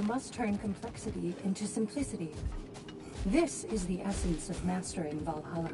you must turn complexity into simplicity. This is the essence of mastering Valhalla.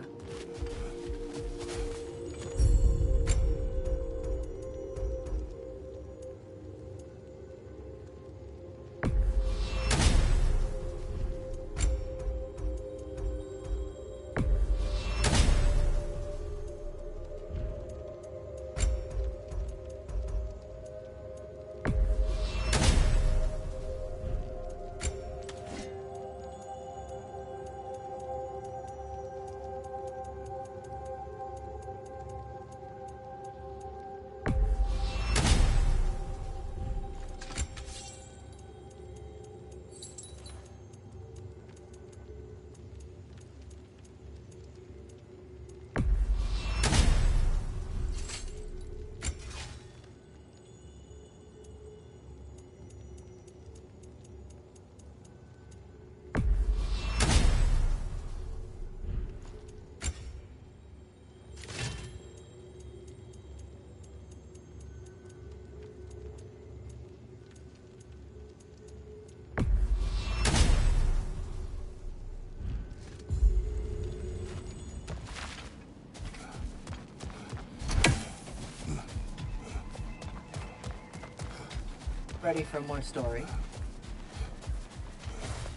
Ready for more story?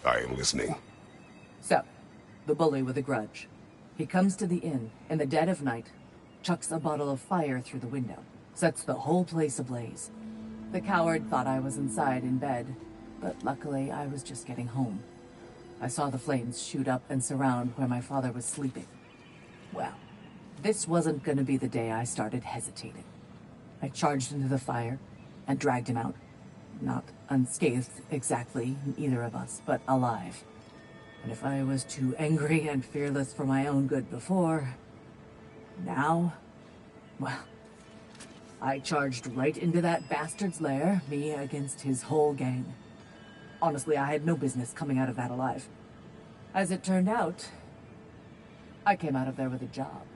I am listening. So, the bully with a grudge. He comes to the inn in the dead of night, chucks a bottle of fire through the window, sets the whole place ablaze. The coward thought I was inside in bed, but luckily I was just getting home. I saw the flames shoot up and surround where my father was sleeping. Well, this wasn't gonna be the day I started hesitating. I charged into the fire and dragged him out. Not unscathed exactly, either of us, but alive. And if I was too angry and fearless for my own good before, now, well, I charged right into that bastard's lair, me against his whole gang. Honestly, I had no business coming out of that alive. As it turned out, I came out of there with a job.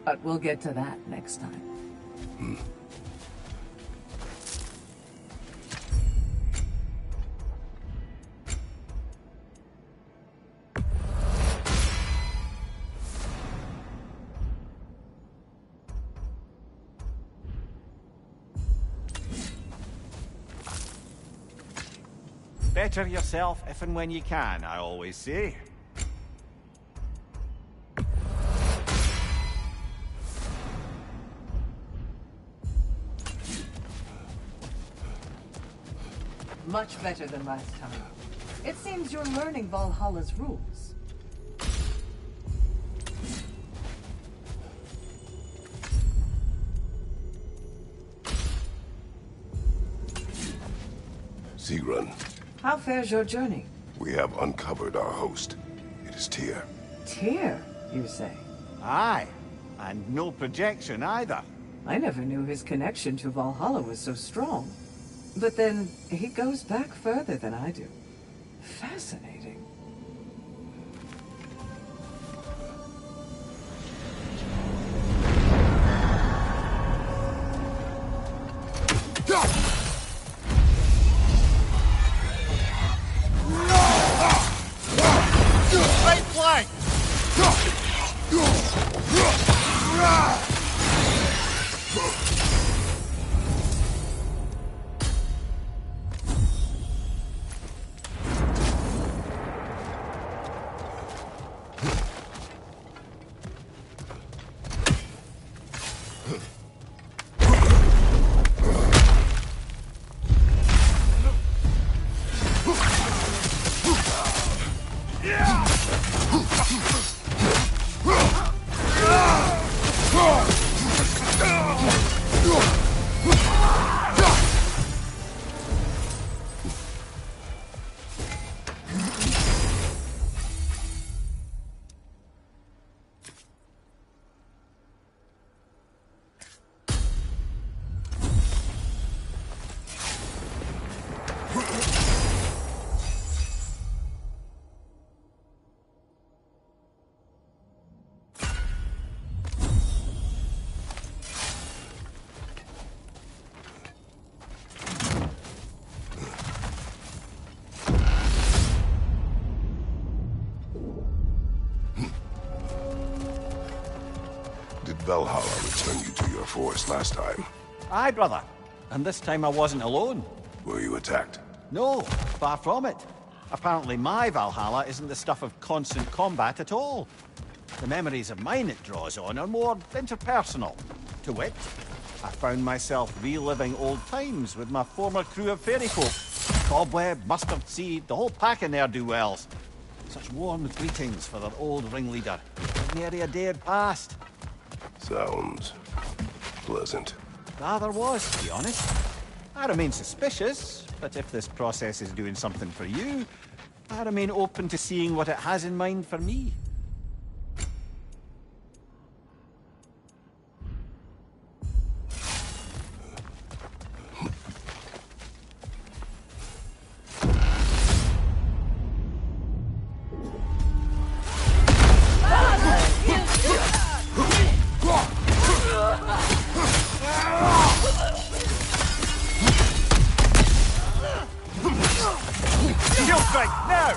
But we'll get to that next time. Better yourself if and when you can, I always say. Much better than last time. It seems you're learning Valhalla's rules. Sigrun, How fares your journey? we have uncovered our host. It is Tyr. Tyr, you say? Aye, and no projection either. I never knew his connection to Valhalla was so strong. But then, he goes back further than I do. Fascinating. Right flank! Valhalla return you to your forest last time? Aye, brother. And this time I wasn't alone. Were you attacked? No, far from it. Apparently my Valhalla isn't the stuff of constant combat at all. The memories of mine it draws on are more interpersonal. To wit, I found myself reliving old times with my former crew of fairy folk. Cobweb, mustard seed, the whole pack of ne'er-do-wells. Such warm greetings for their old ringleader. Nary a day had passed. Sounds pleasant. Rather was, to be honest. I remain suspicious, but if this process is doing something for you, I remain open to seeing what it has in mind for me. Shield strike, now!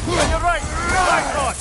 On your right, back on!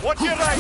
Watch your right!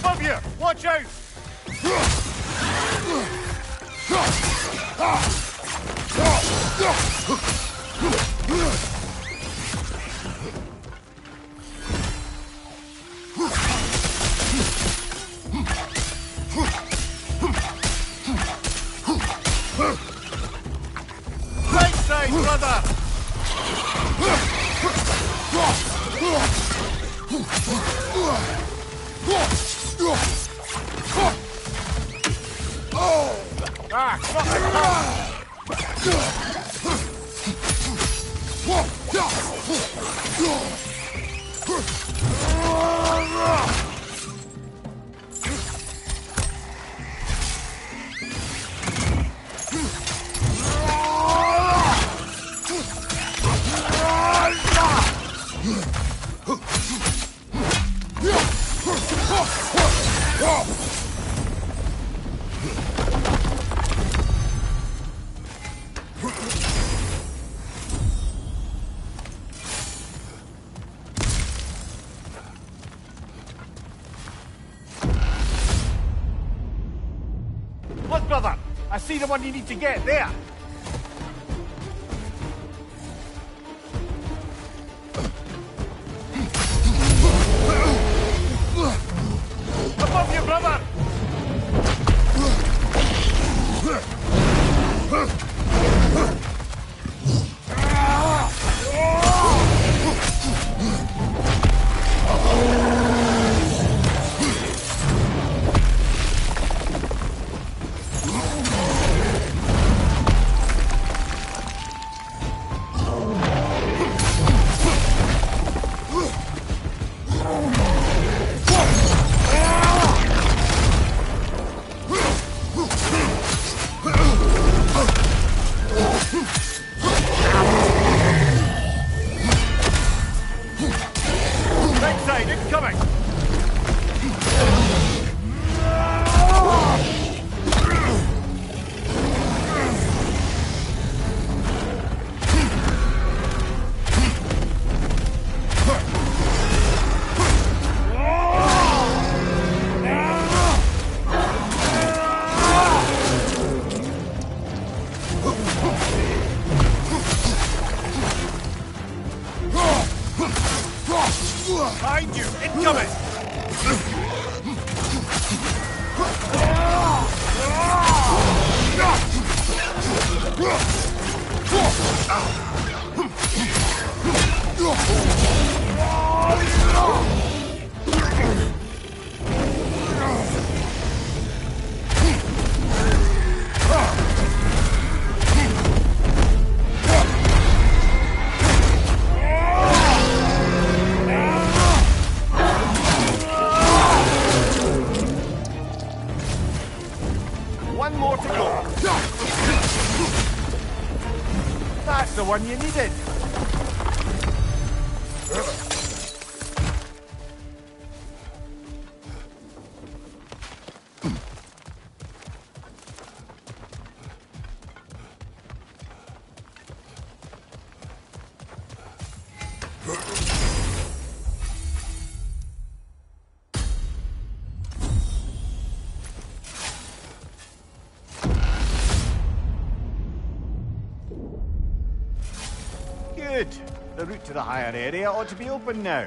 Above you! Watch out! Right side, brother! Ah, not the Look, brother! I see the one you need to get there! Above you, brother! Backside, incoming! Behind you! Incoming! One more to go. That's the one you needed. Good. The route to the higher area ought to be open now.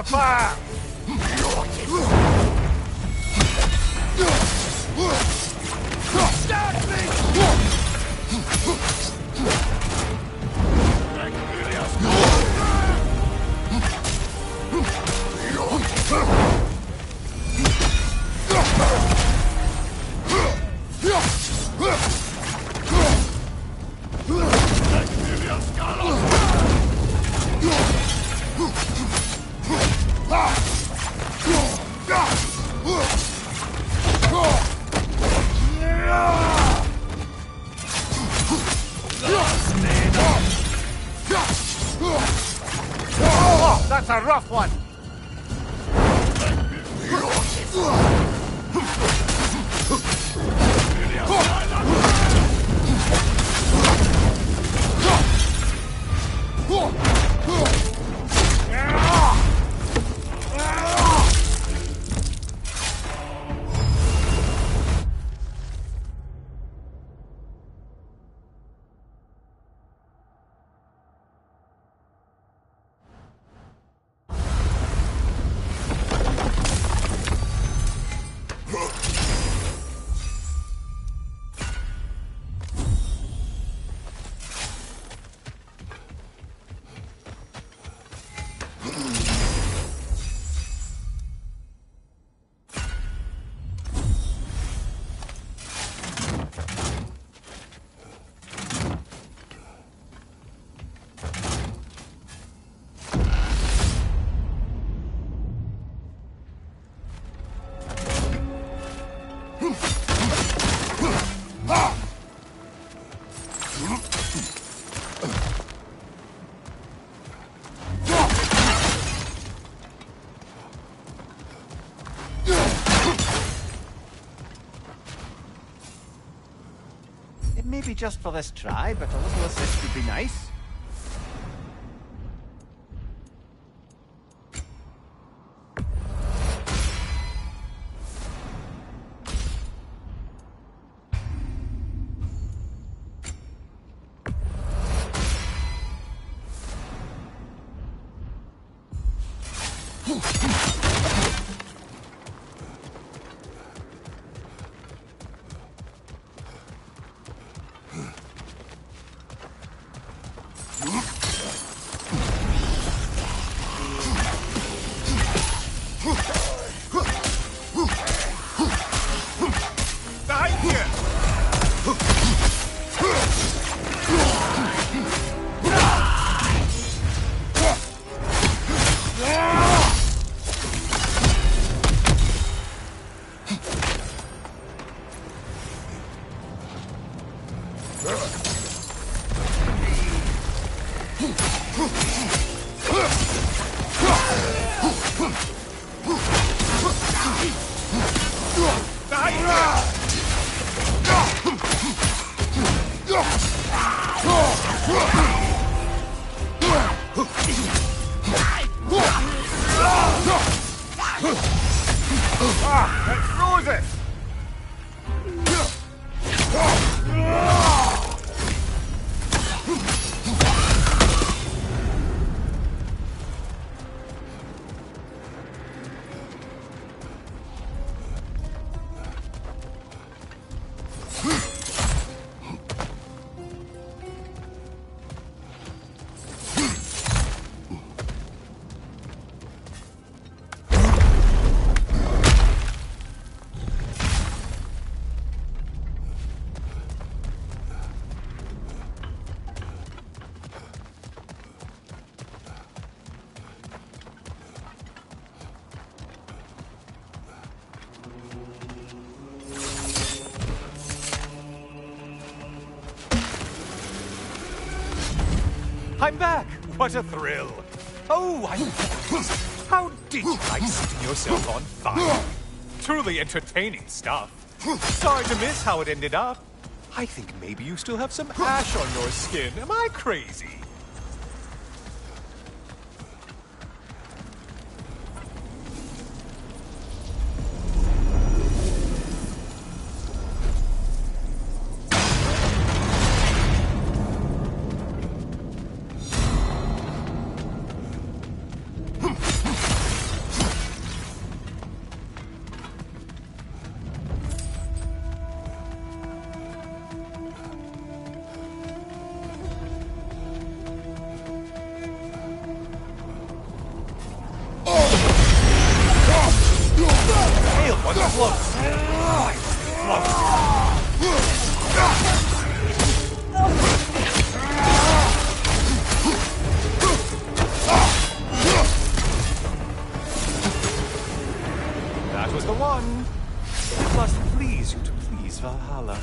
fire! Stand me! Oh, that's a rough one. Maybe just for this try, but a little assist would be nice. I'm back! What a thrill! Oh, how did you like setting yourself on fire? Truly entertaining stuff. Sorry to miss how it ended up. I think maybe you still have some ash on your skin. Am I crazy? close. That was the one. It must please you to please Valhalla.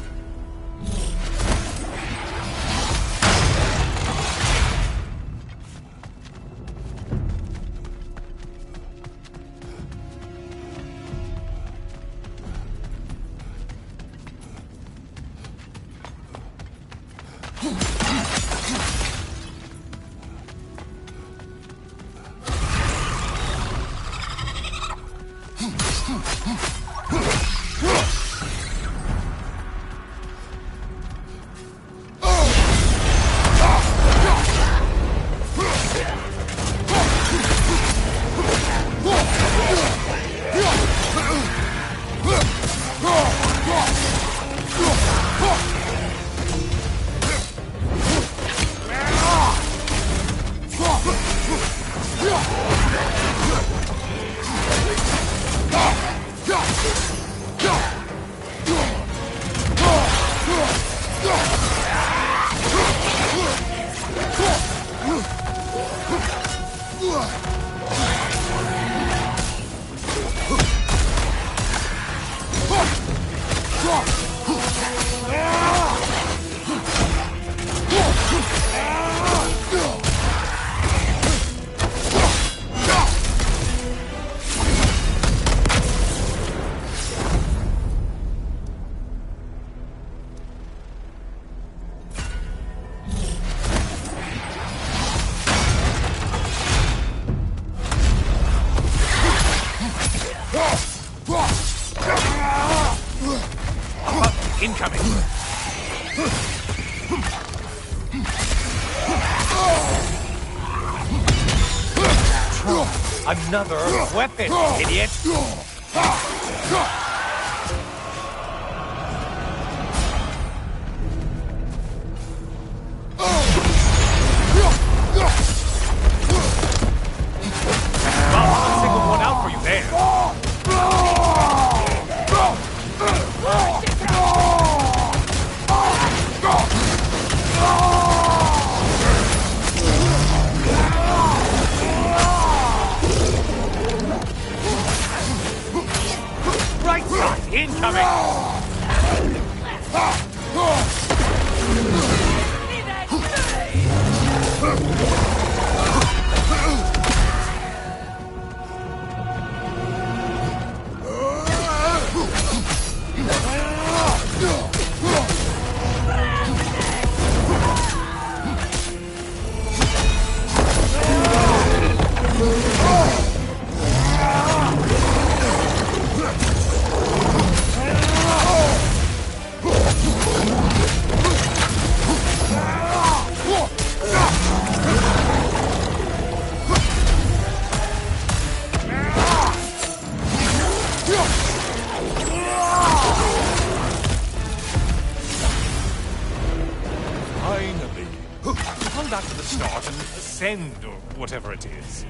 Incoming! Another weapon, idiot! I'll single one out for you there. Right side, incoming! Finally. Come back to the start and ascend, or whatever it is.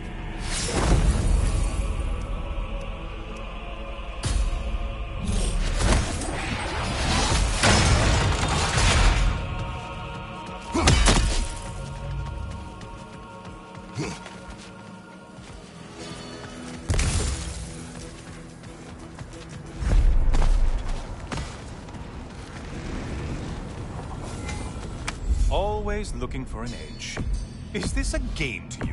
Always looking for an edge. Is this a game to you?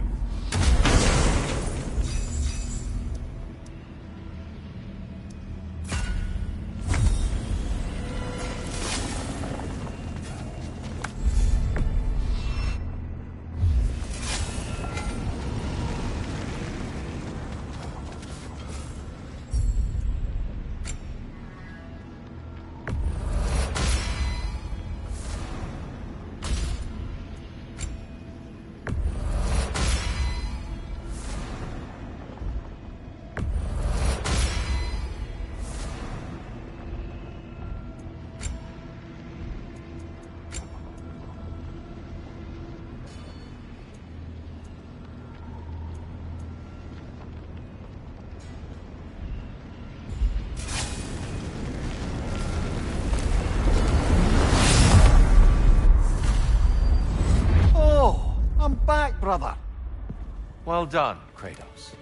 Well done, Kratos.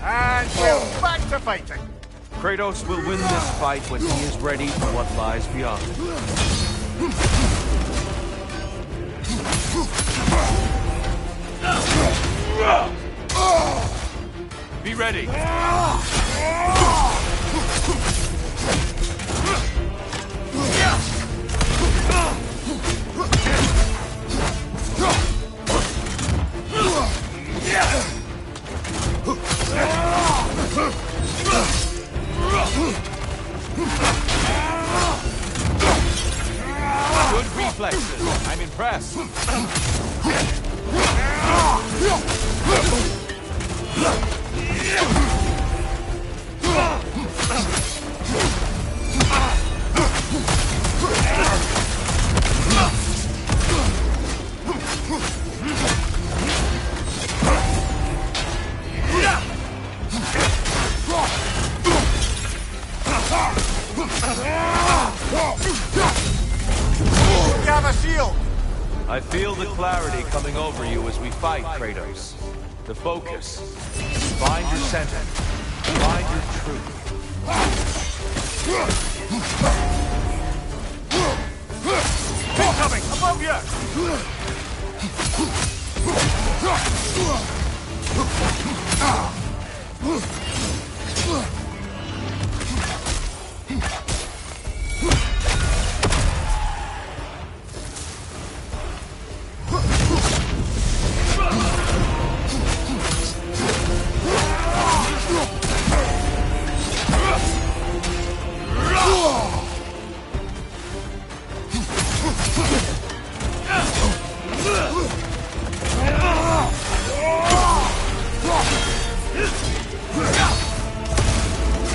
And we're back to fighting. Kratos will win this fight when he is ready for what lies beyond. Be ready. Good reflexes. I'm impressed. You have a shield. I feel the clarity coming over you as we fight, Kratos. The focus. Find your center. Find your truth. Incoming! Above you!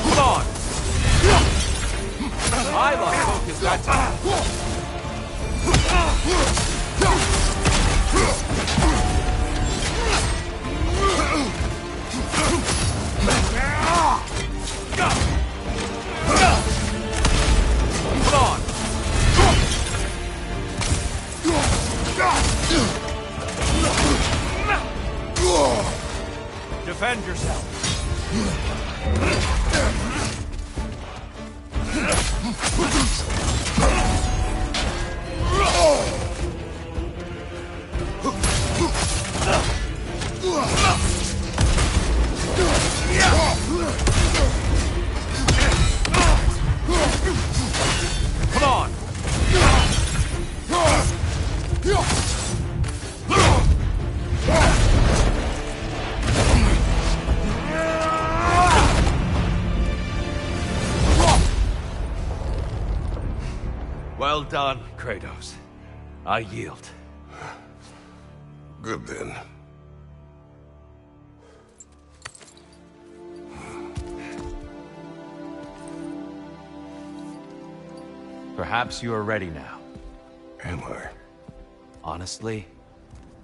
Come on! I lost focus that time. Come on! Defend yourself. Come on! Well done, Kratos. I yield. Good then. Perhaps you are ready now. Am I? Honestly,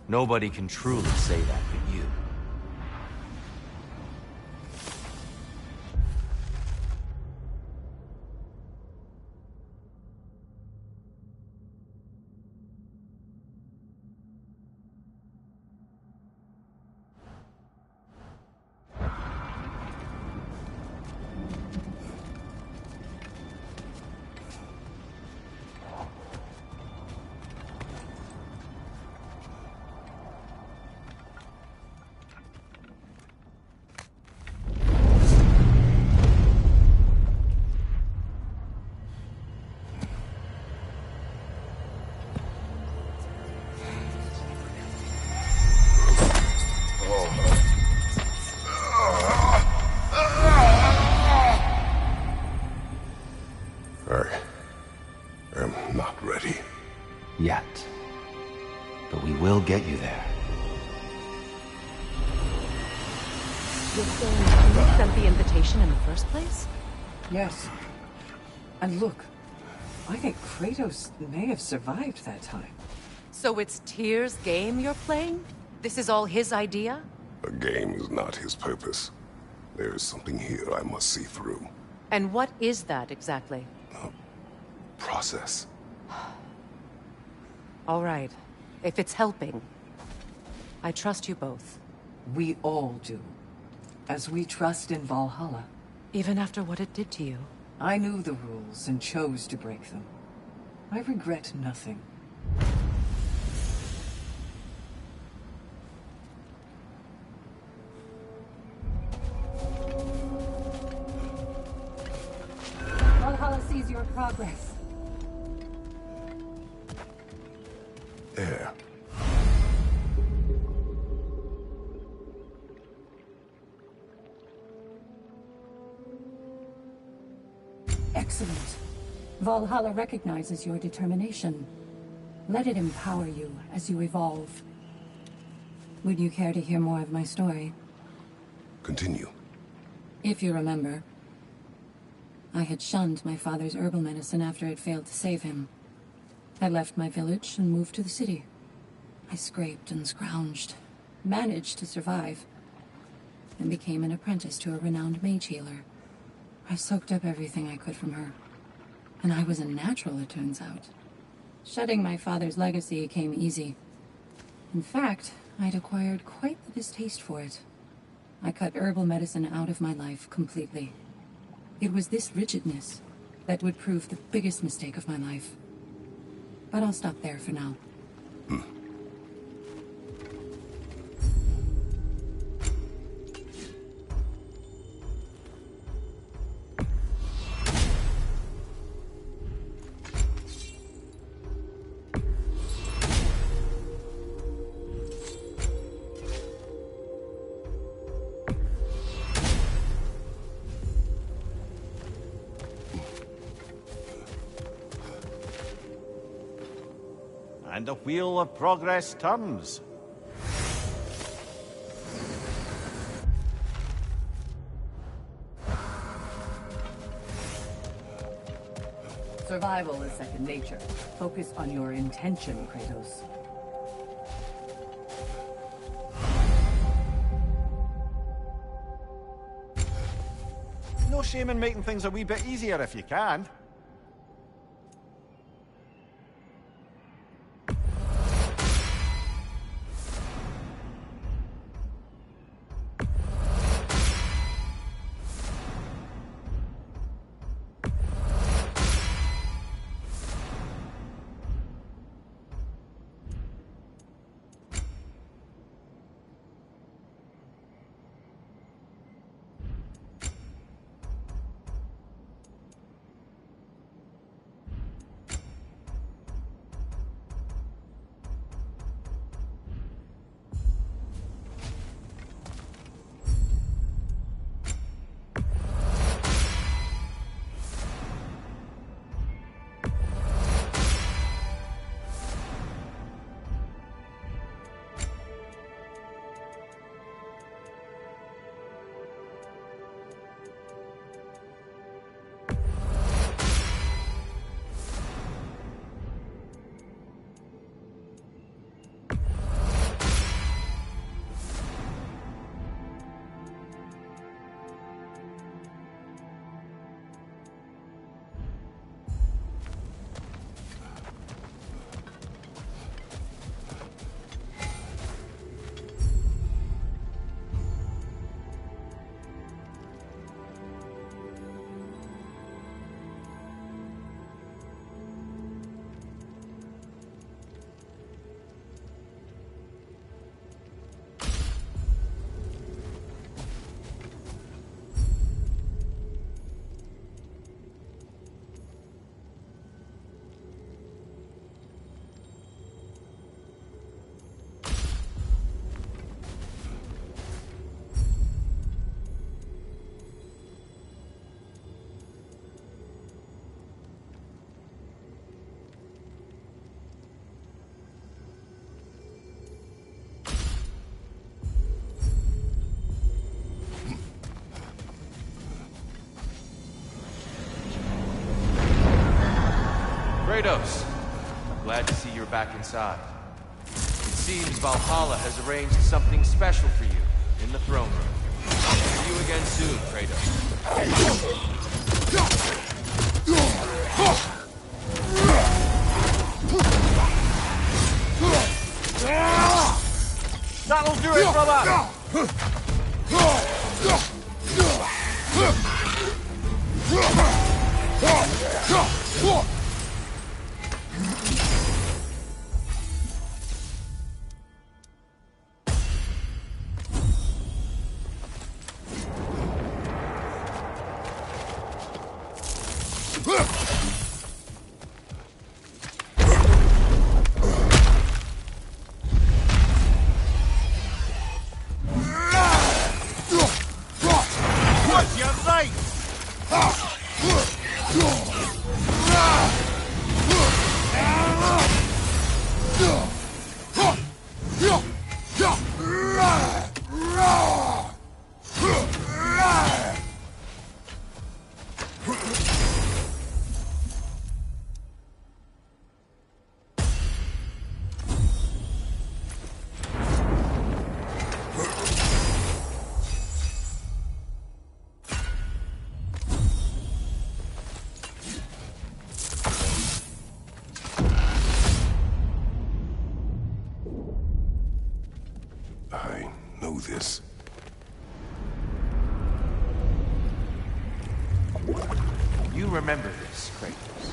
nobody can truly say that but you. I am not ready. Yet. But we will get you there. You're saying you sent the invitation in the first place? Yes. And look, I think Kratos may have survived that time. So it's Tyr's game you're playing? This is all his idea? A game is not his purpose. There is something here I must see through. And what is that exactly? Process. All right. If it's helping, I trust you both. We all do. As we trust in Valhalla. Even after what it did to you. I knew the rules and chose to break them. I regret nothing. Valhalla sees your progress. Air. Excellent. Valhalla recognizes your determination. Let it empower you as you evolve. Would you care to hear more of my story? Continue. If you remember, I had shunned my father's herbal medicine after it failed to save him. I left my village and moved to the city. I scraped and scrounged, managed to survive, and became an apprentice to a renowned mage healer. I soaked up everything I could from her. And I was a natural, it turns out. Shedding my father's legacy came easy. In fact, I'd acquired quite the distaste for it. I cut herbal medicine out of my life completely. It was this rigidness that would prove the biggest mistake of my life. But I'll stop there for now. And the wheel of progress turns. Survival is second nature. Focus on your intention, Kratos. No shame in making things a wee bit easier if you can. Kratos, I'm glad to see you're back inside. It seems Valhalla has arranged something special for you. in the throne room. See you again soon, Kratos. That'll do it, brother! What's your right? I know this. You remember this, Kratos.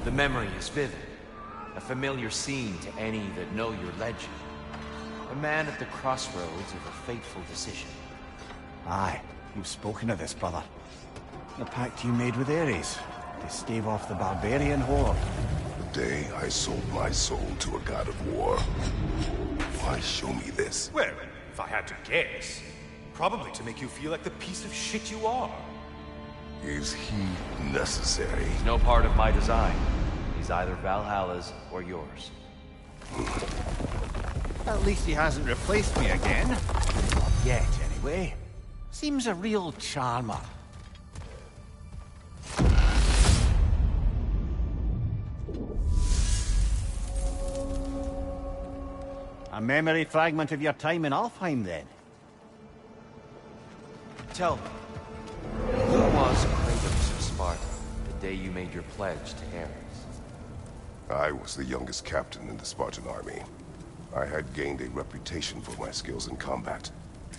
The memory is vivid. A familiar scene to any that know your legend. A man at the crossroads of a fateful decision. Aye, you've spoken of this, brother. The pact you made with Ares to stave off the barbarian horde. The day I sold my soul to a god of war. Why show me this? Well, if I had to guess, probably to make you feel like the piece of shit you are. Is he necessary? He's no part of my design. He's either Valhalla's or yours. At least he hasn't replaced me again. Not yet, anyway. Seems a real charmer. A memory fragment of your time in Alfheim, then? Tell me, who was Kratos of Sparta the day you made your pledge to Ares? I was the youngest captain in the Spartan army. I had gained a reputation for my skills in combat,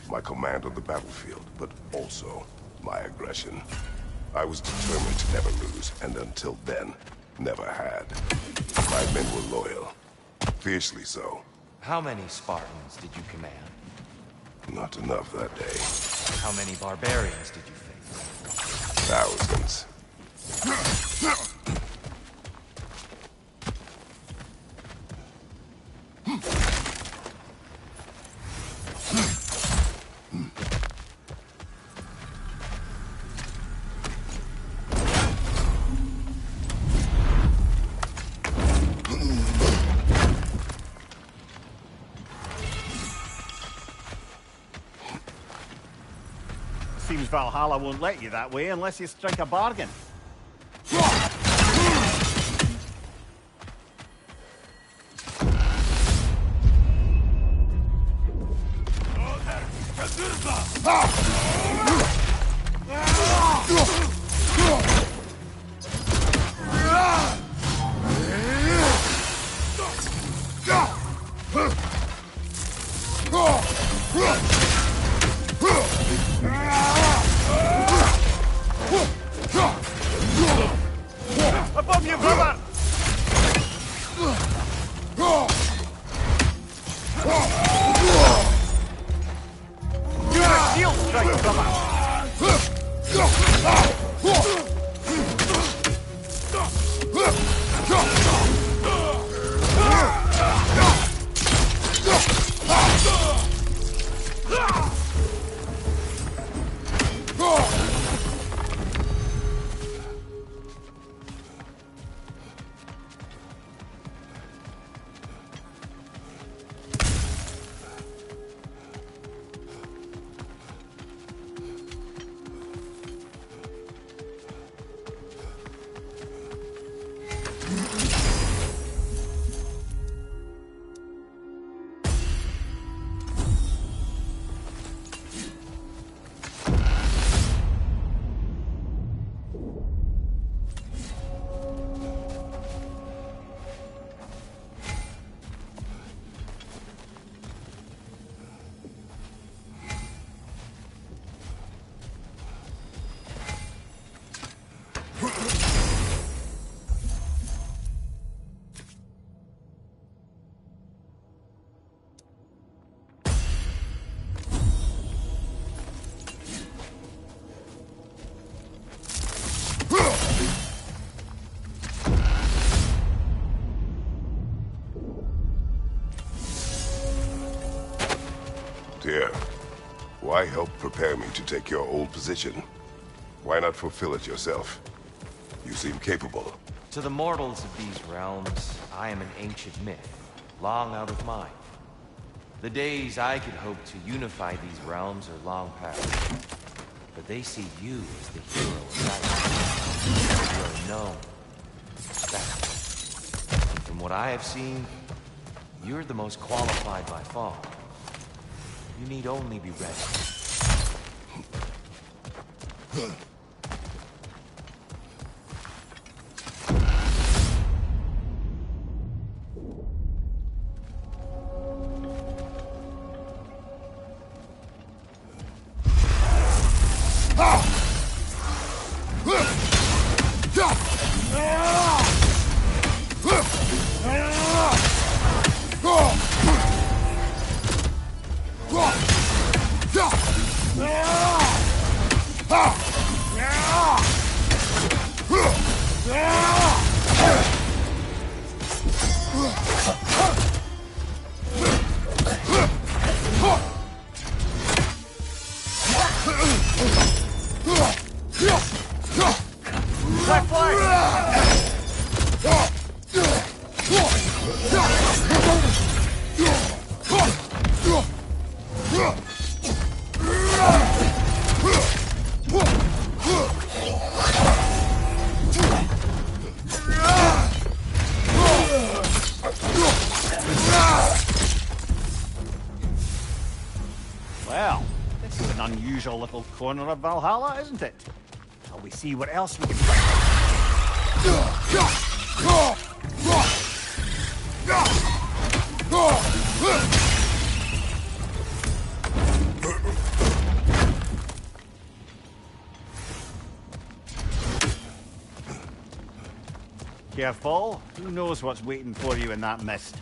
my command on the battlefield, but also my aggression. I was determined to never lose, and until then, never had. My men were loyal, fiercely so. How many Spartans did you command? Not enough that day. How many barbarians did you face? Thousands. Seems Valhalla won't let you that way unless you strike a bargain. Above you, brother! You're a shield strike! Why help prepare me to take your old position? Why not fulfill it yourself? You seem capable. To the mortals of these realms, I am an ancient myth, long out of mind. The days I could hope to unify these realms are long past. But they see you as the hero of that realm. You are known, respected. From what I have seen, you're the most qualified by far. You need only be ready. Well, this is an unusual little corner of Valhalla, isn't it? Shall we see what else we can find? Careful. Who knows what's waiting for you in that mist?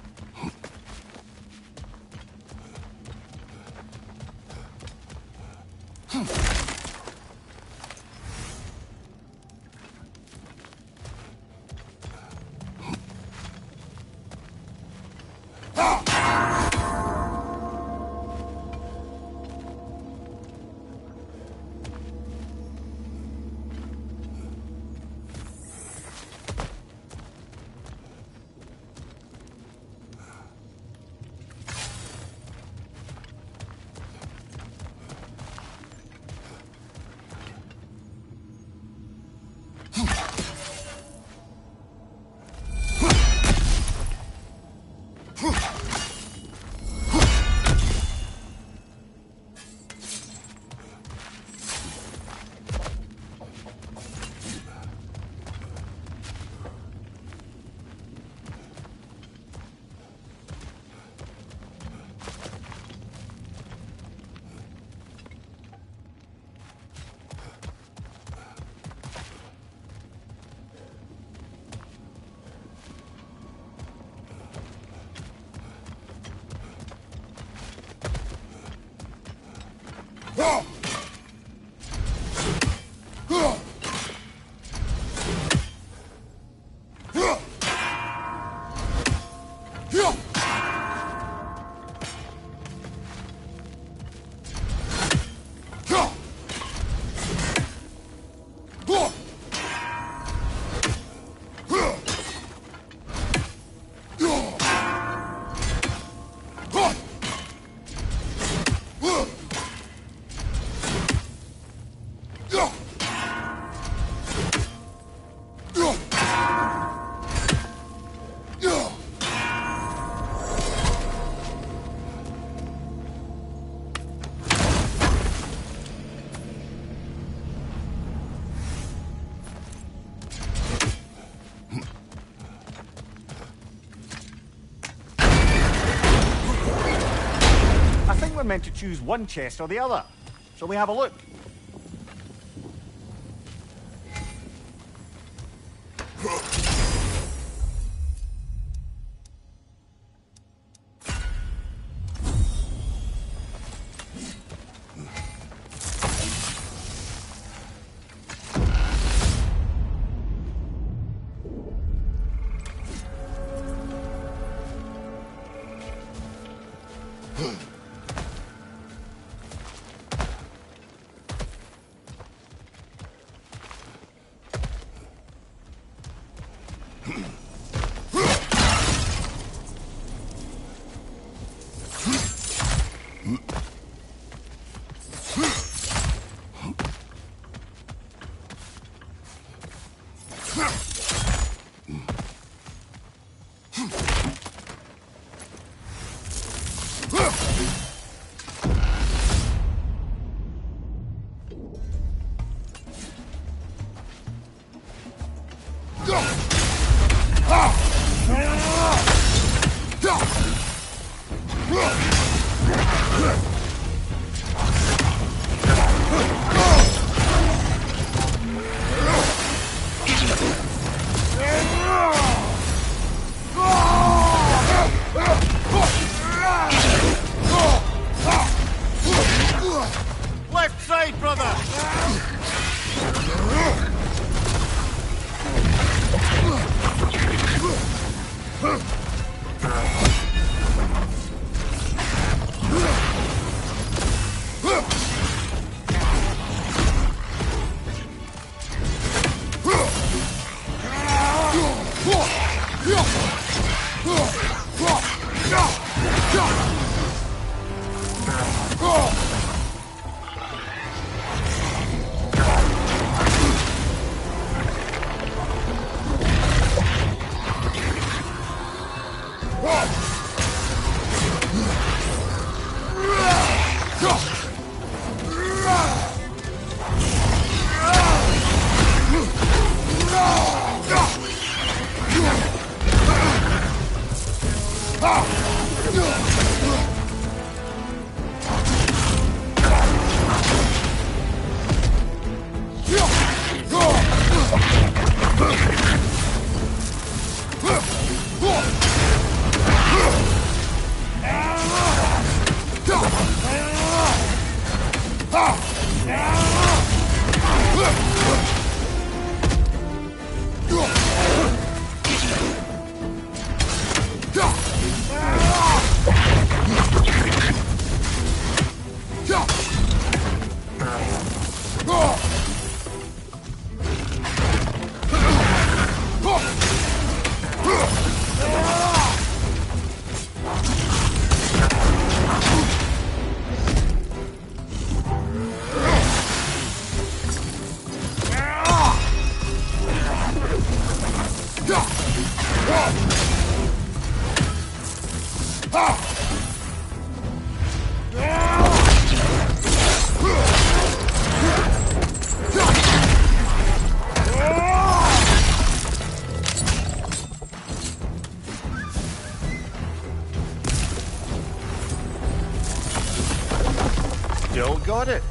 We're meant to choose one chest or the other. Shall we have a look? Left side, brother! Still got it.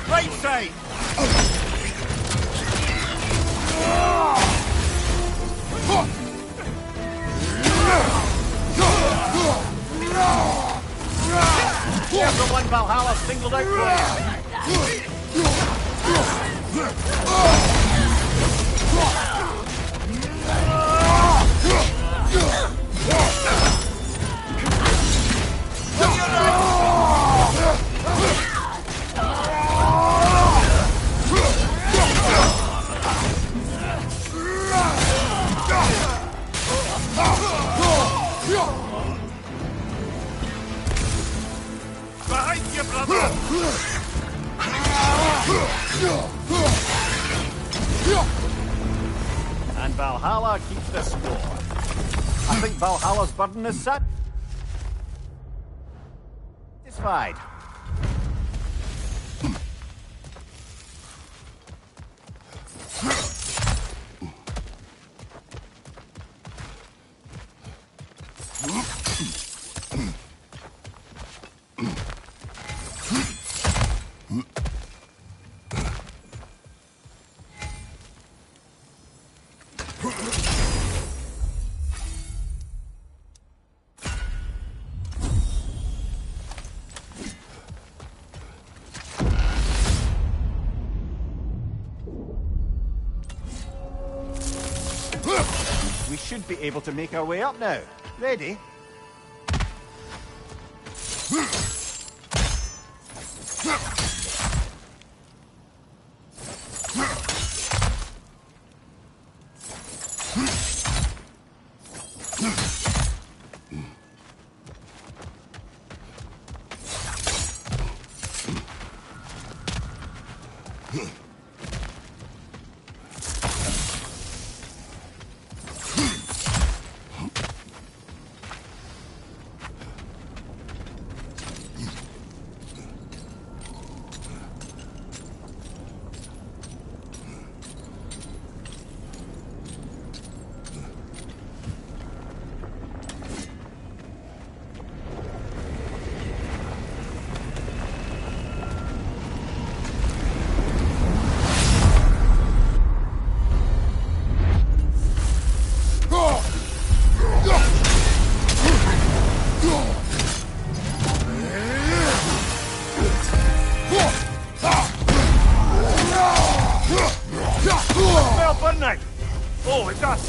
Right side! Here's the one Valhalla singled out for Behind you, brother! And Valhalla keeps the score. I think Valhalla's burden is set. Satisfied. should be able to make our way up now. Ready? Oh, it does!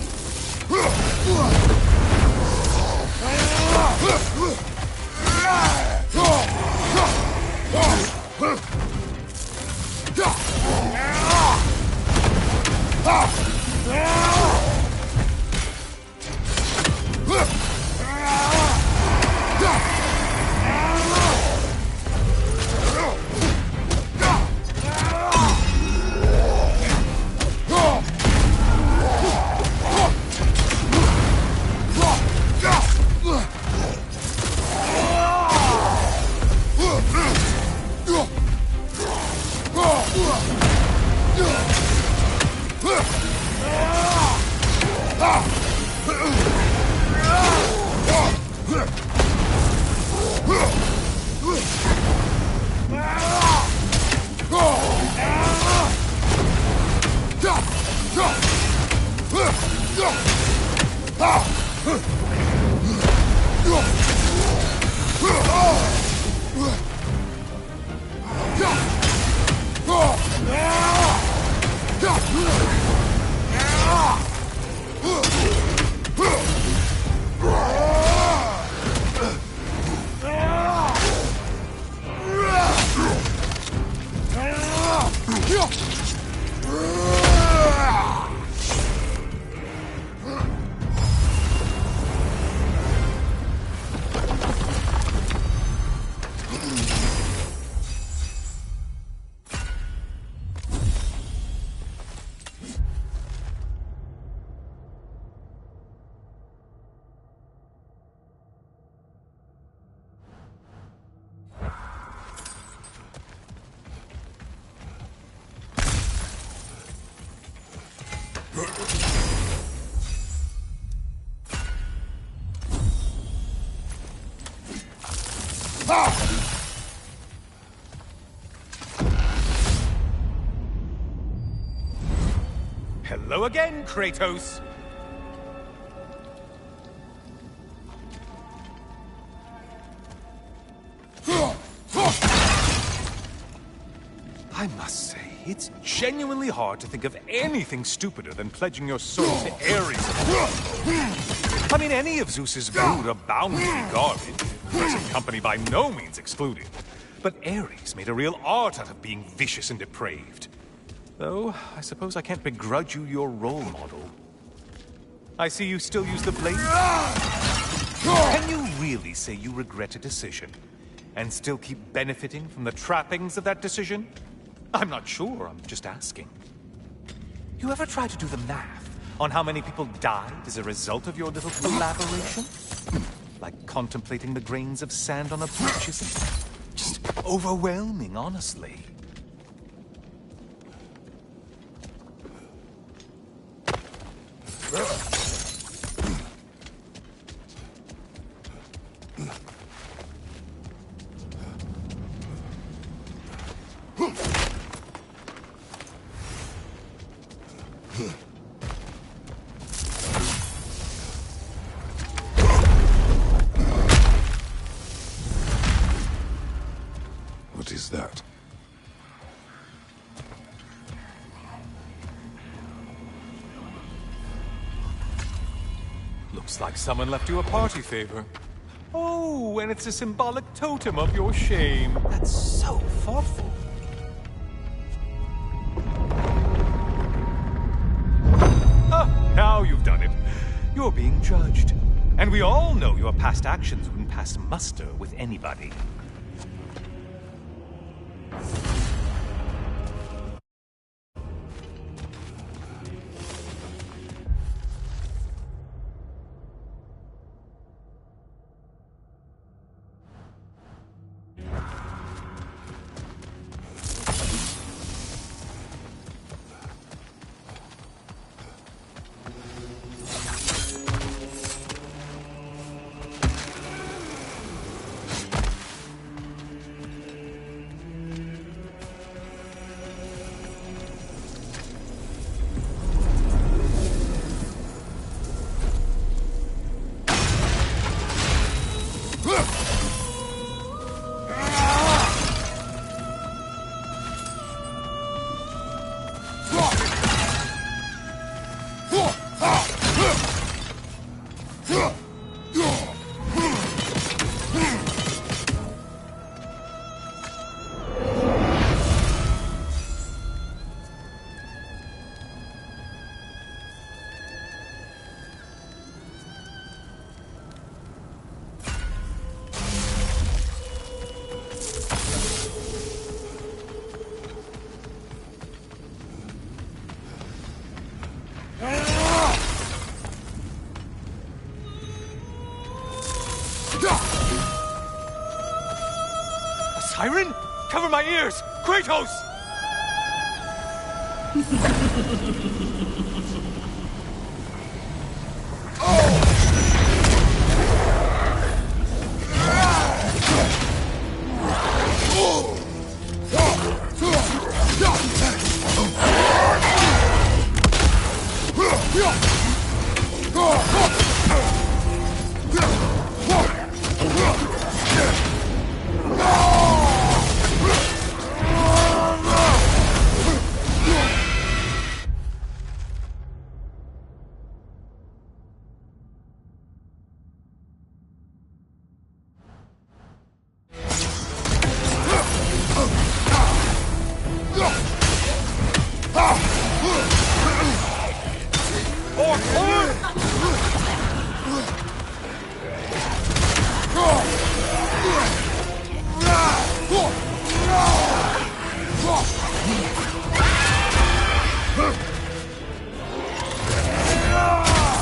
Hello again, Kratos! I must say, it's genuinely hard to think of anything stupider than pledging your soul to Ares. I mean, any of Zeus's brood are bound to be guarded, present company by no means excluded. But Ares made a real art out of being vicious and depraved. Though, I suppose I can't begrudge you your role model. I see you still use the blade. Can you really say you regret a decision, and still keep benefiting from the trappings of that decision? I'm not sure, I'm just asking. You ever try to do the math on how many people died as a result of your little collaboration? Like contemplating the grains of sand on a beach, isn't it? Just overwhelming, honestly. What is that? Looks like someone left you a party favor. Oh, and it's a symbolic totem of your shame. That's so thoughtful. Now you've done it. You're being judged. And we all know your past actions wouldn't pass muster with anybody. Siren? Cover my ears! Kratos!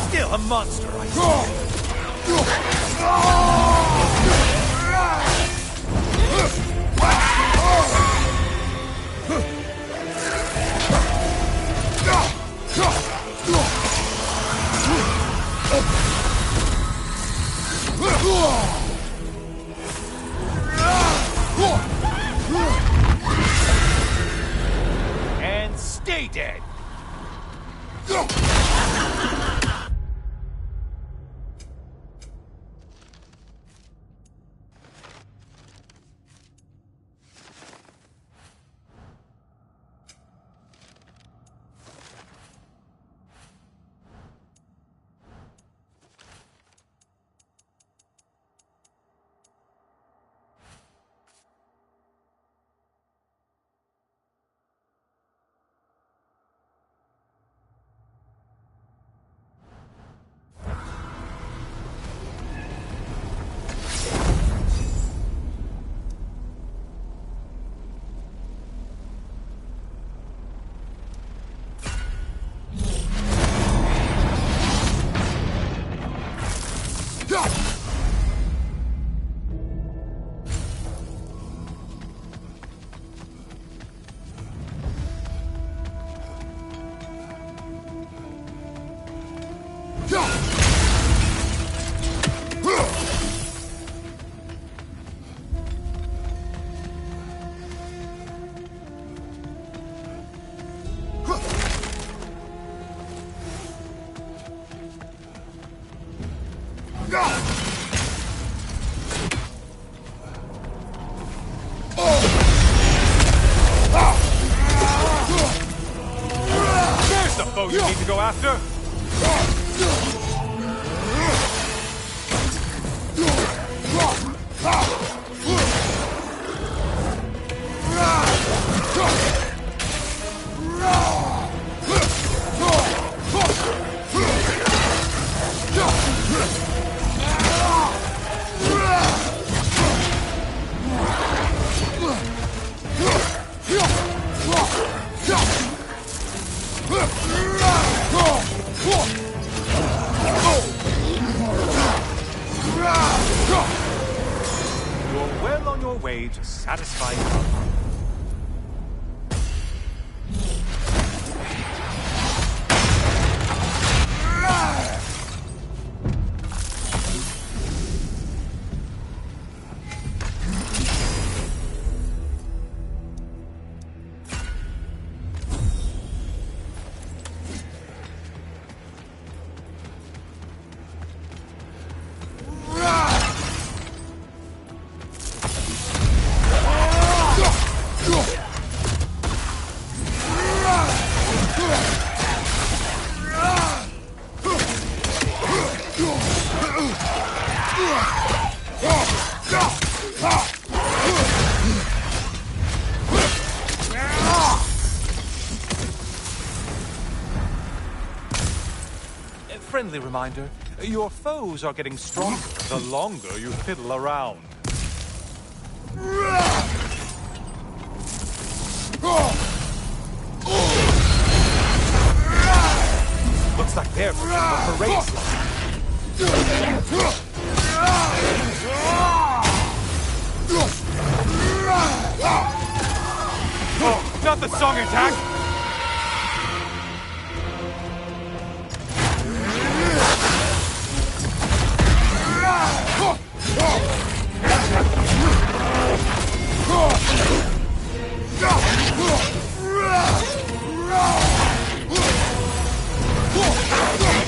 Still a monster, I and stay dead. There's the foe you need to go after. You're well on your way to satisfying her. Friendly reminder, your foes are getting stronger the longer you fiddle around. Looks like they're putting a parade slide. Oh, not the song attack!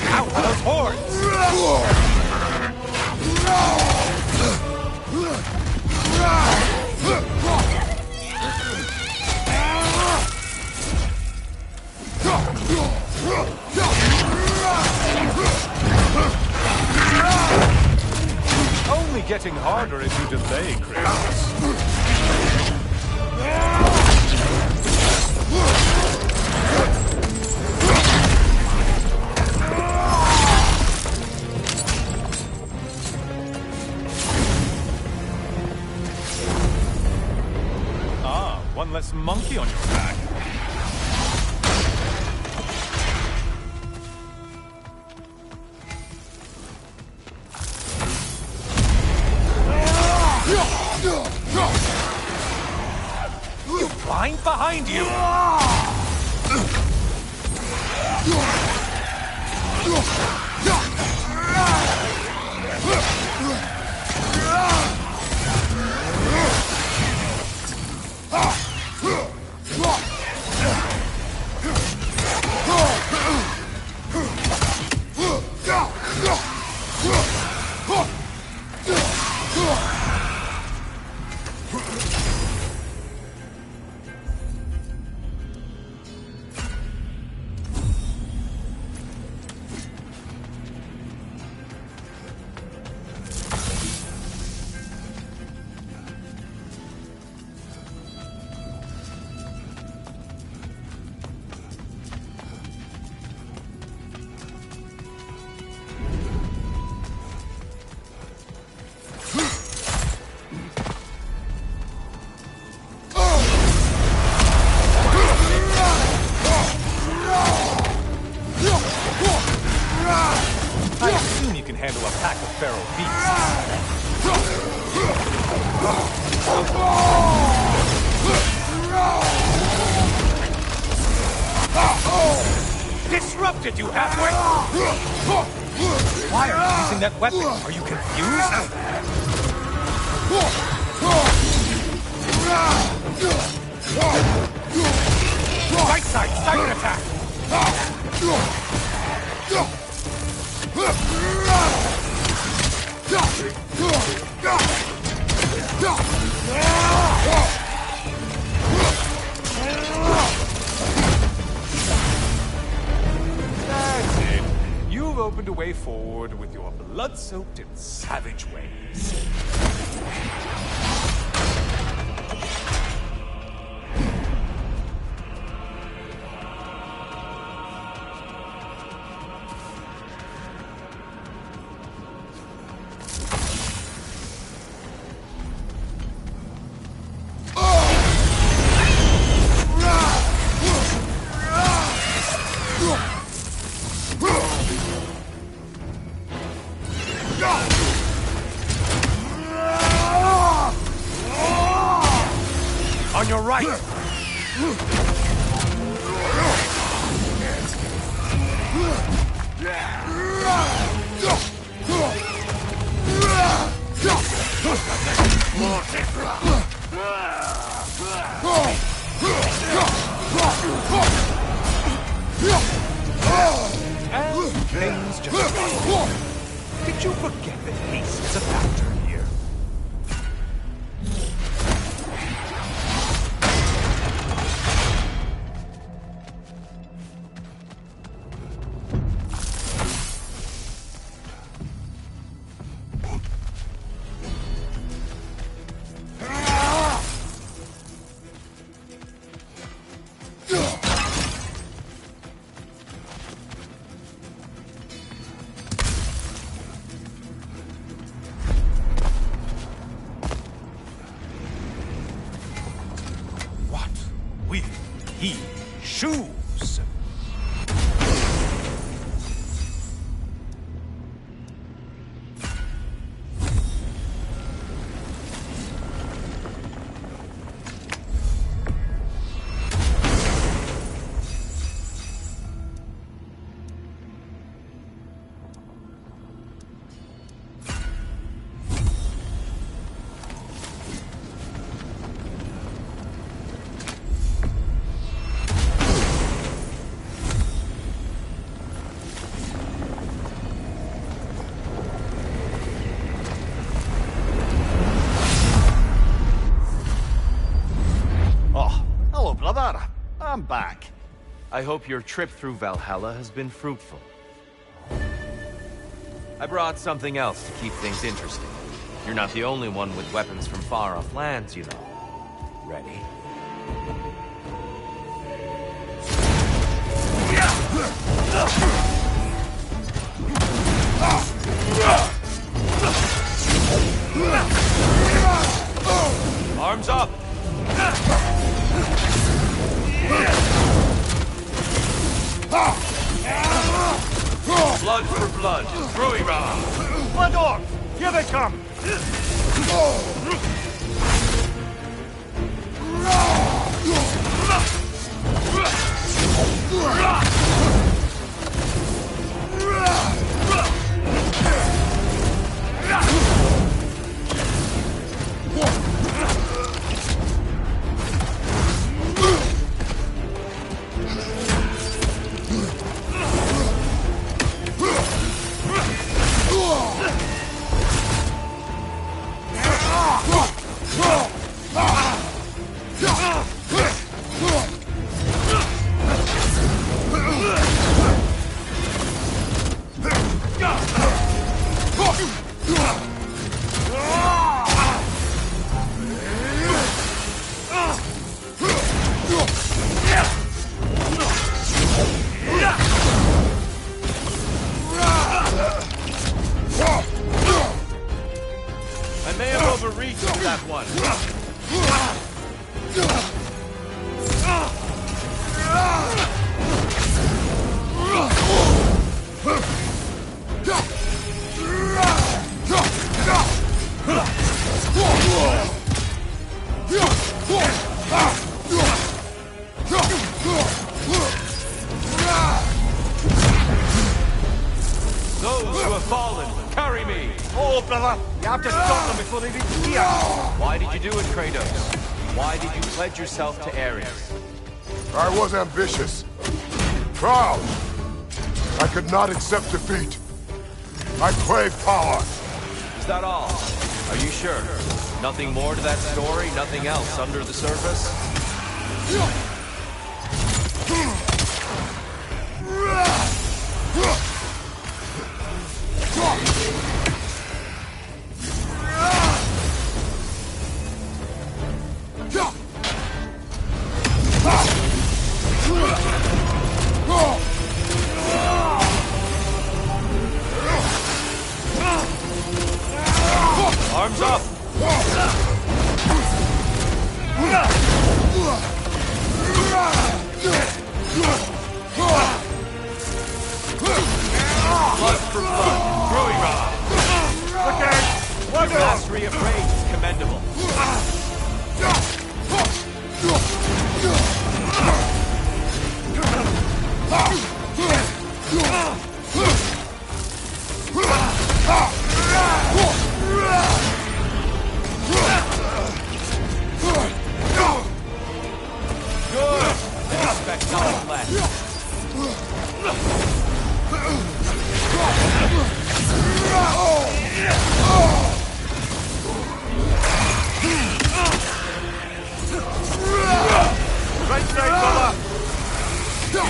Out with those horns! Only getting harder as you delay, Chris. One less monkey on your back. You blind behind you! I assume you can handle a pack of feral beasts. Disrupted you halfway! Why are you using that weapon? Are you confused? Right side, stagger attack! That's it. You've opened a way forward with your blood-soaked and savage ways. On your right! And things just got. Did you forget that haste is a factor here? Shoes! I'm back. I hope your trip through Valhalla has been fruitful. I brought something else to keep things interesting. You're not the only one with weapons from far-off lands, you know. Ready? Arms up! Blood for blood, Ruira! Blood on! Here they come! Yourself to Ares. I was ambitious. Proud. I could not accept defeat. I craved power. Is that all? Are you sure? Nothing more to that story? Nothing else under the surface?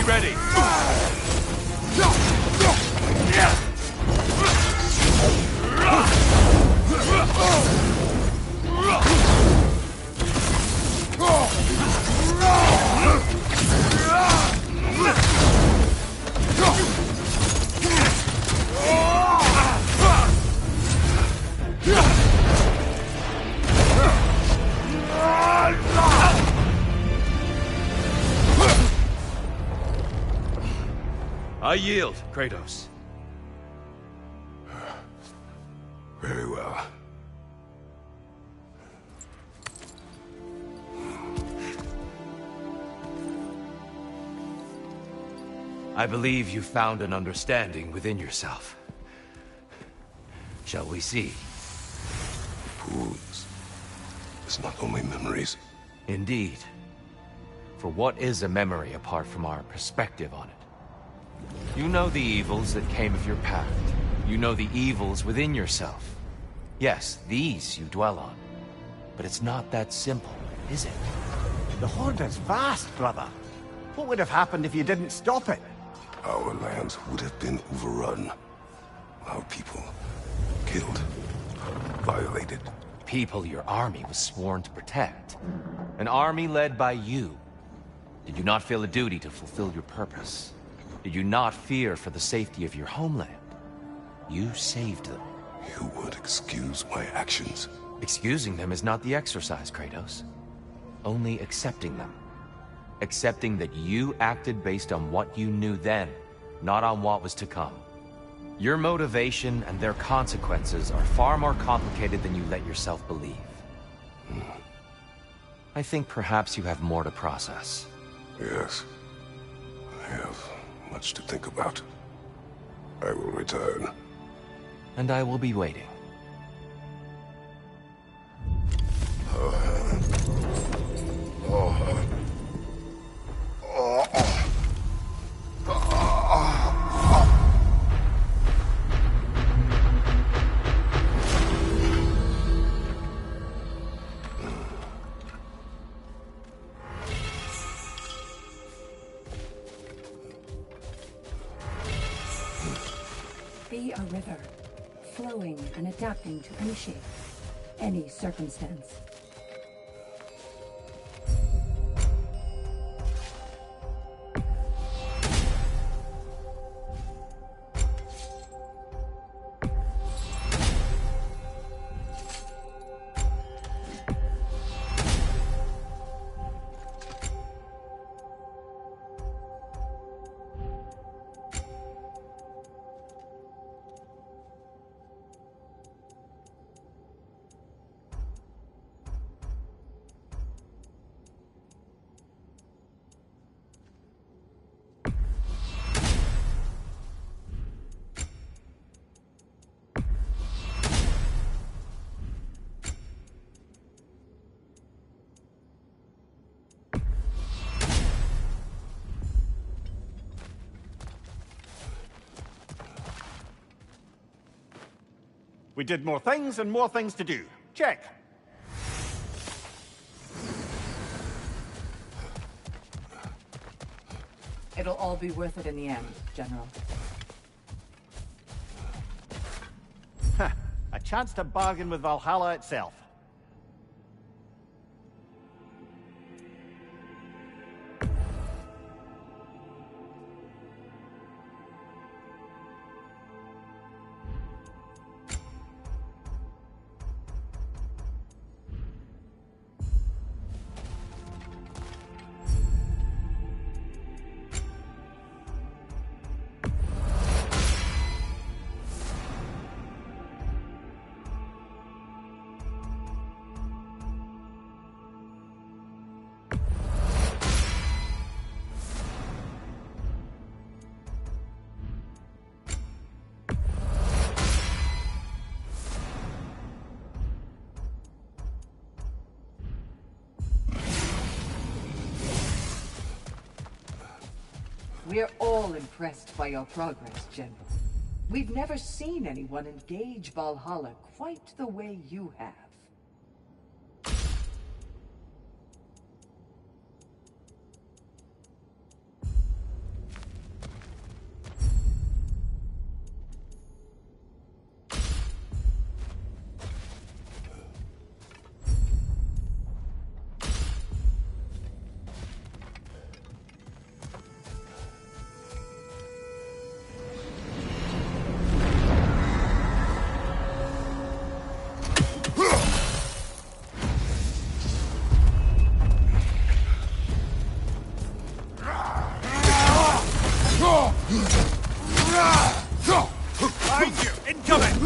ready! I yield, Kratos. Very well. I believe you found an understanding within yourself. Shall we see? Fools. It's not only memories. Indeed. For what is a memory apart from our perspective on it? You know the evils that came of your path. You know the evils within yourself. Yes, these you dwell on. But it's not that simple, is it? The Horde is vast, brother. What would have happened if you didn't stop it? Our lands would have been overrun. Our people killed, violated. People your army was sworn to protect. An army led by you. Did you not feel a duty to fulfill your purpose? Did you not fear for the safety of your homeland? You saved them. You would excuse my actions. Excusing them is not the exercise, Kratos. Only accepting them. Accepting that you acted based on what you knew then, not on what was to come. Your motivation and their consequences are far more complicated than you let yourself believe. I think perhaps you have more to process. Yes. I have much to think about. I will return. And I will be waiting. Be a river, flowing and adapting to any shape, any circumstance. We did more things and more things to do. Check. It'll all be worth it in the end, General. A chance to bargain with Valhalla itself. We're all impressed by your progress, General. We've never seen anyone engage Valhalla quite the way you have. Behind you! Incoming!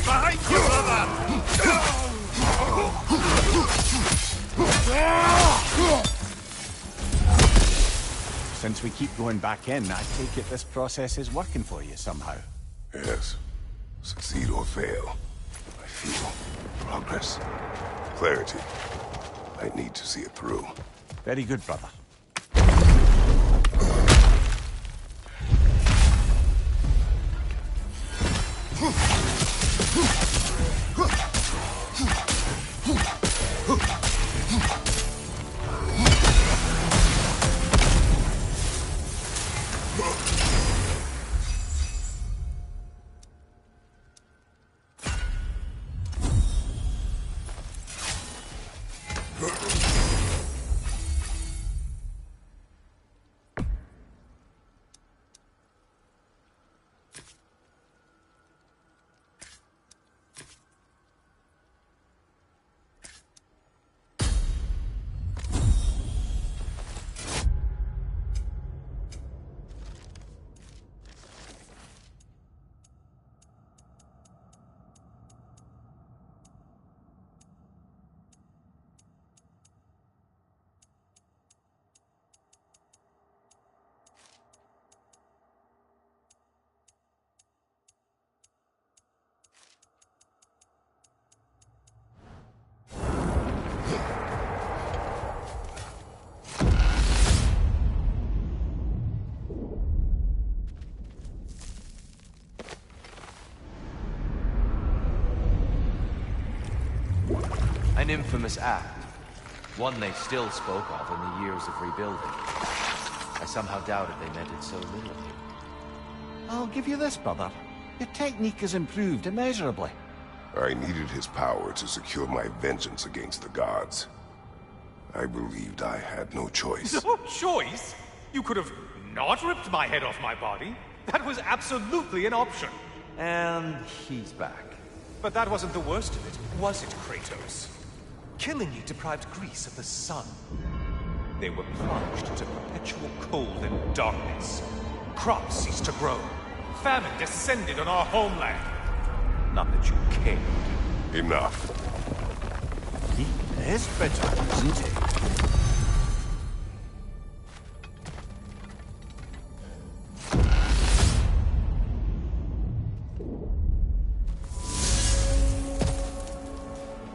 Behind you, brother! Since we keep going back in, I take it this process is working for you somehow. Yes. Succeed or fail, I feel progress. Clarity. I need to see it through. Very good, brother. An infamous act. One they still spoke of in the years of rebuilding. I somehow doubted they meant it so literally. I'll give you this, brother. Your technique has improved immeasurably. I needed his power to secure my vengeance against the gods. I believed I had no choice. No choice? You could have not ripped my head off my body. That was absolutely an option. And he's back. But that wasn't the worst of it, was it, Kratos? Killing you deprived Greece of the sun. They were plunged into perpetual cold and darkness. Crops ceased to grow. Famine descended on our homeland. Not that you cared. Enough. He is bitter, isn't he?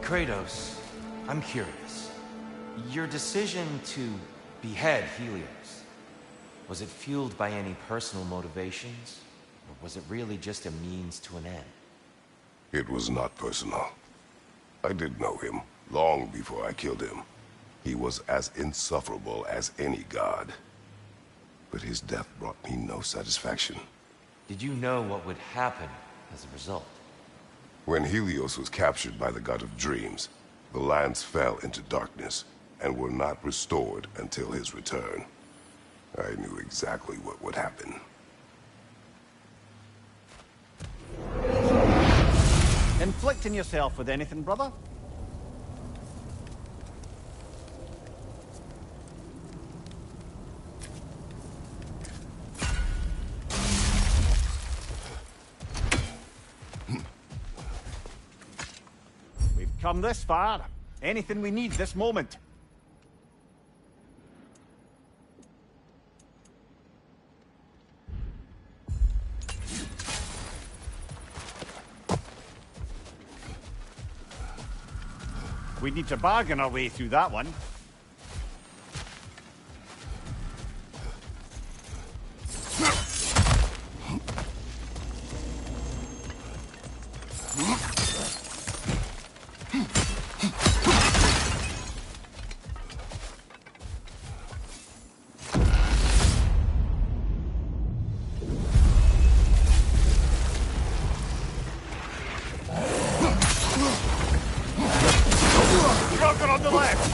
Kratos, I'm curious. Your decision to behead Helios, was it fueled by any personal motivations? Or was it really just a means to an end? It was not personal. I did know him, long before I killed him. He was as insufferable as any god. But his death brought me no satisfaction. Did you know what would happen as a result? When Helios was captured by the god of dreams, the lands fell into darkness and were not restored until his return. I knew exactly what would happen. Inflicting yourself with anything, brother? We've come this far. Anything we need this moment. We need to bargain our way through that one. Rocket on the left!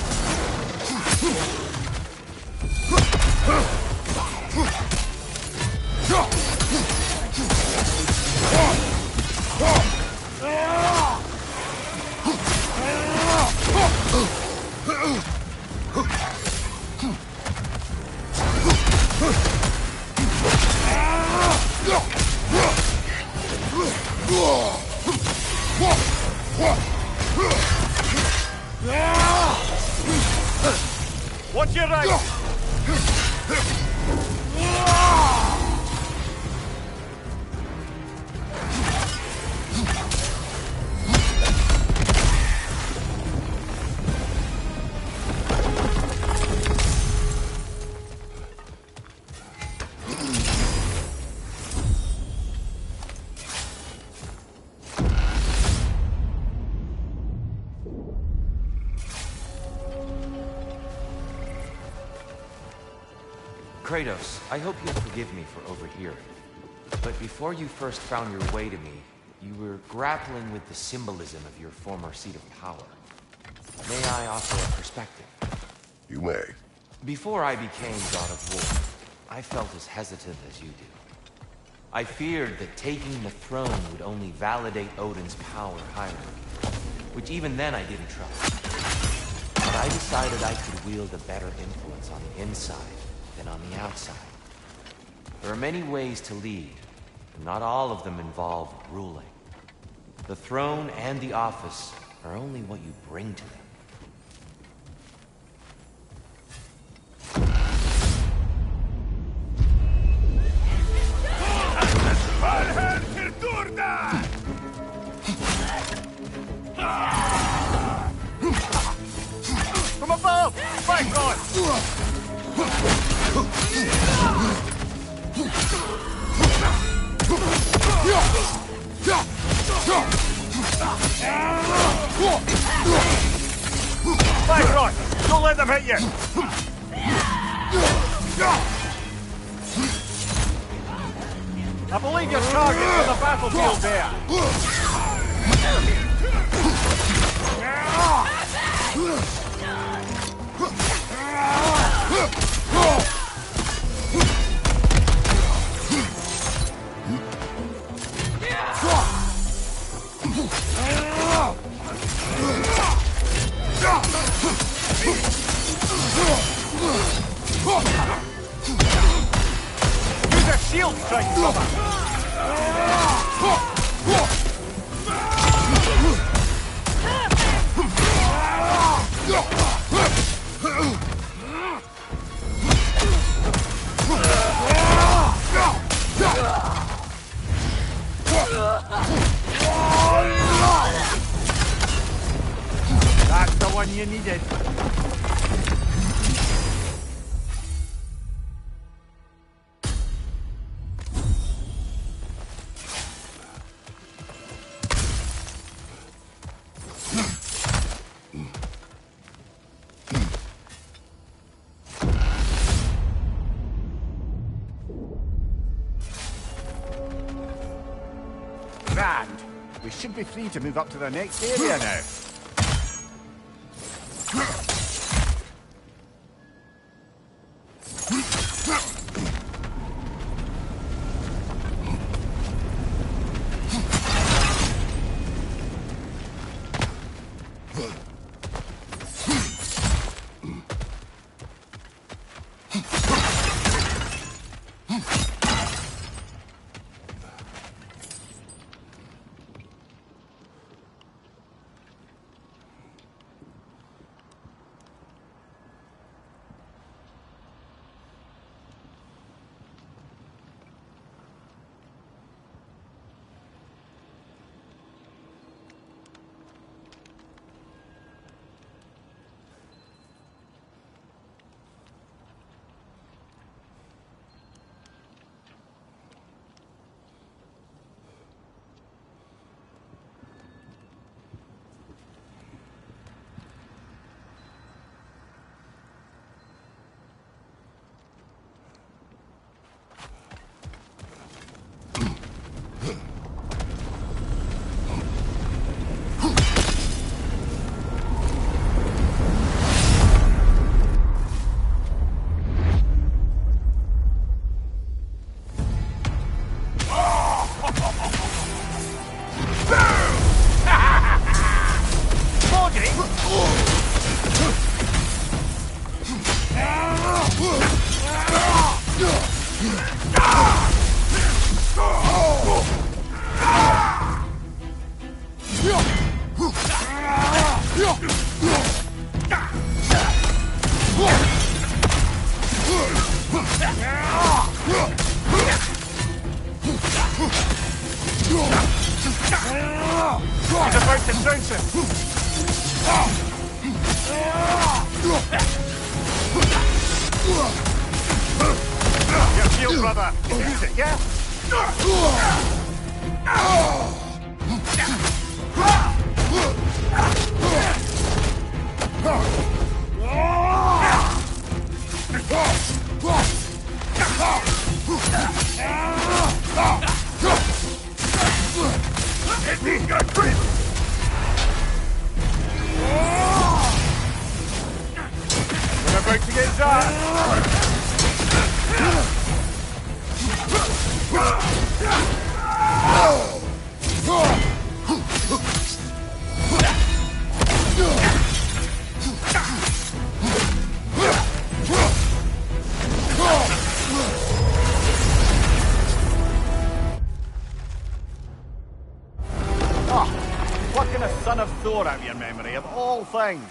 you right! Kratos, I hope you'll forgive me for overhearing. But before you first found your way to me, you were grappling with the symbolism of your former seat of power. May I offer a perspective? You may. Before I became God of War, I felt as hesitant as you do. I feared that taking the throne would only validate Odin's power hierarchy, which even then I didn't trust. But I decided I could wield a better influence on the inside than on the outside. There are many ways to lead, and not all of them involve ruling. The throne and the office are only what you bring to them. From above! Fight on! Fight on! Don't let them hit you! I believe your target is on the battlefield there! Use a shield strike cover! That's the one you needed. Grand. We should be free to move up to the next area now. He's about to trounce him! Your shield, brother! Use it, yeah? These guys creep! We're about to get zapped! Plucking a son of Thor out of your memory, of all things.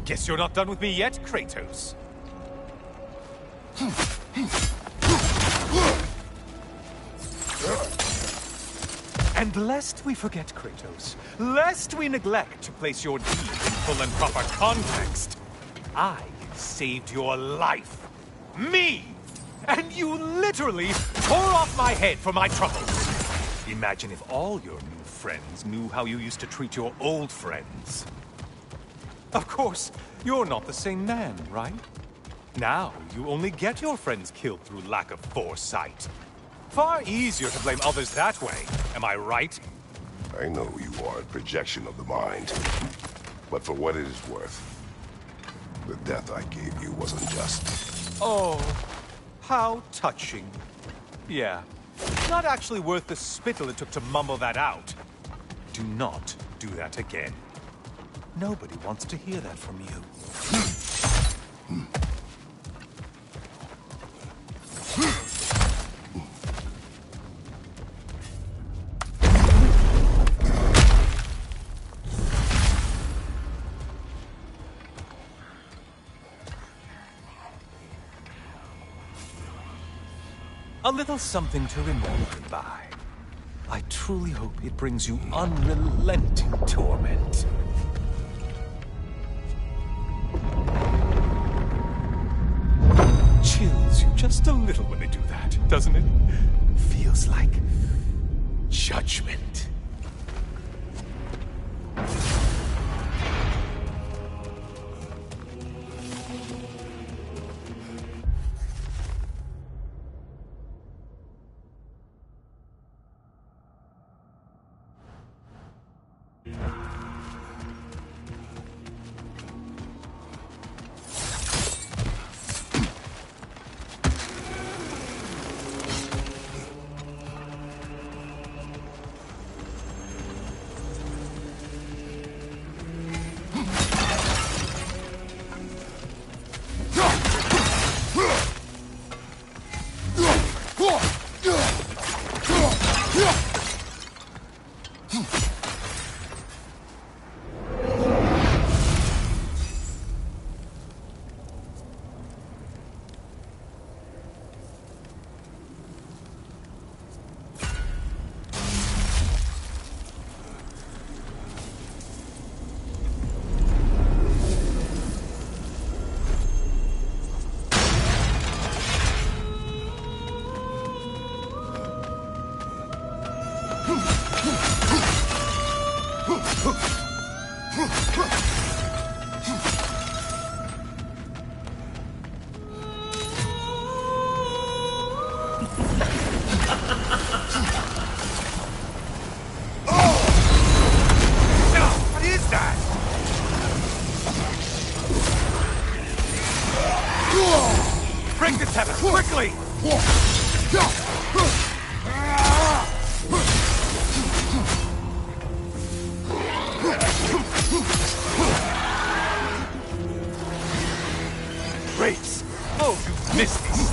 Guess you're not done with me yet, Kratos. And lest we forget, Kratos, lest we neglect to place your deed in full and proper context, I saved your life. Me! And you literally tore off my head for my troubles. Imagine if all your new friends knew how you used to treat your old friends. Of course, you're not the same man, right? Now, you only get your friends killed through lack of foresight. Far easier to blame others that way, am I right? I know you are a projection of the mind. But for what it is worth, the death I gave you wasn't just. Oh, how touching. Yeah, not actually worth the spittle it took to mumble that out. Do not do that again. Nobody wants to hear that from you. A little something to remember by. I truly hope it brings you unrelenting torment. Chills you just a little when they do that, doesn't it? Feels like judgment.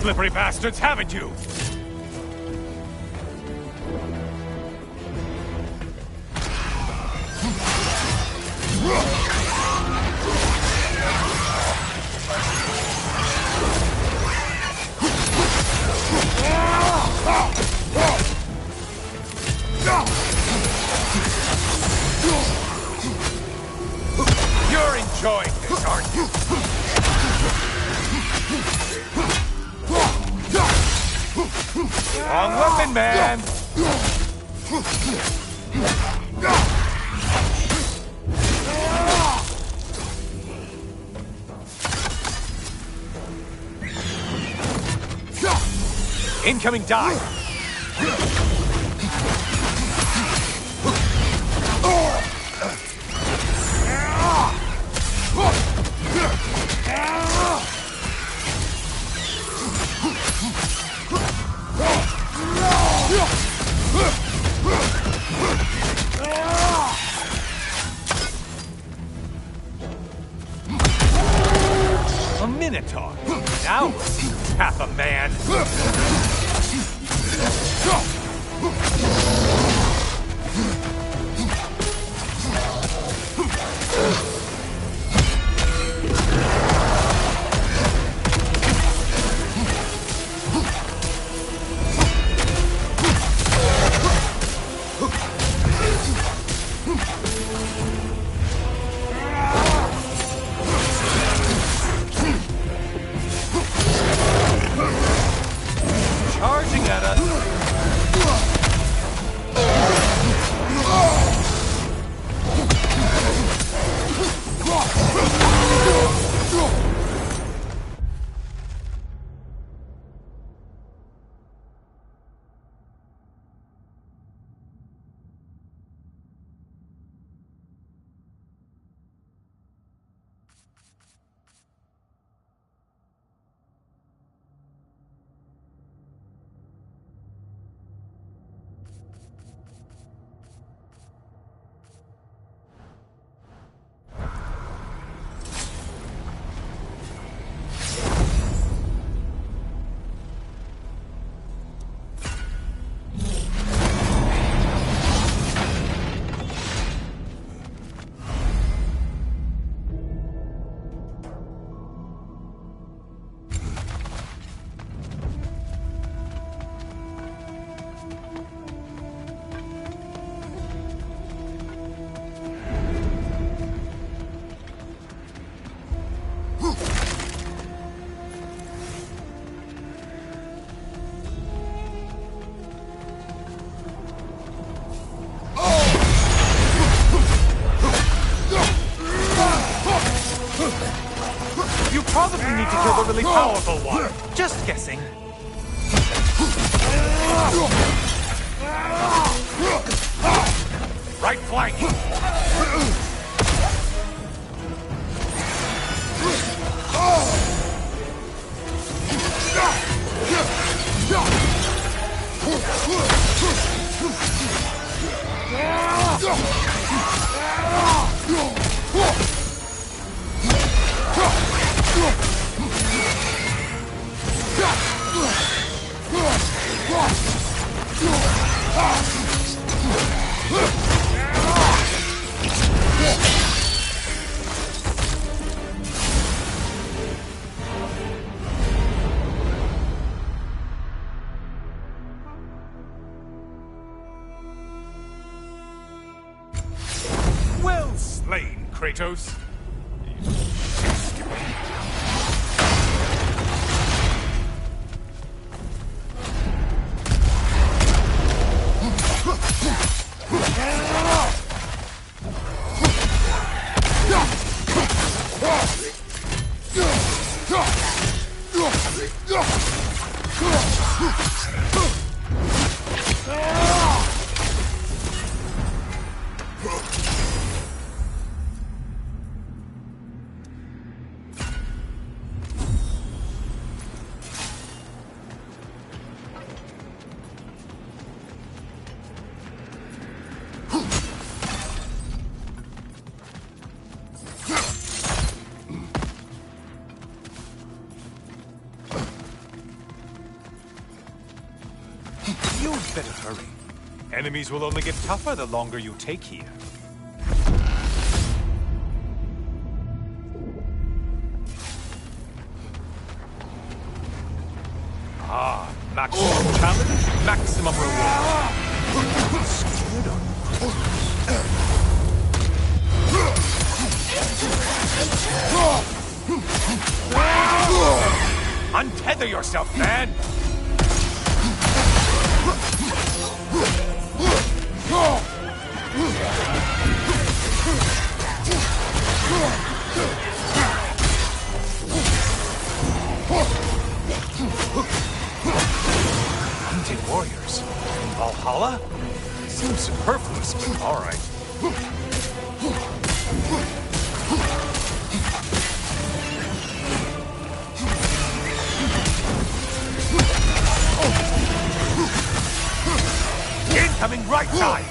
slippery bastards, haven't you? You're enjoying this, aren't you? Wrong weapon, man! Incoming dive! A minotaur. Now half a man. Charging at us. You probably need to kill the really powerful one. Just guessing. Right flank. Well slain, Kratos. better hurry. Enemies will only get tougher the longer you take here. Ah, maximum challenge, maximum reward. Scared of Untether yourself, man! Hunted warriors? In Valhalla? Seems superfluous, but alright. Incoming right side!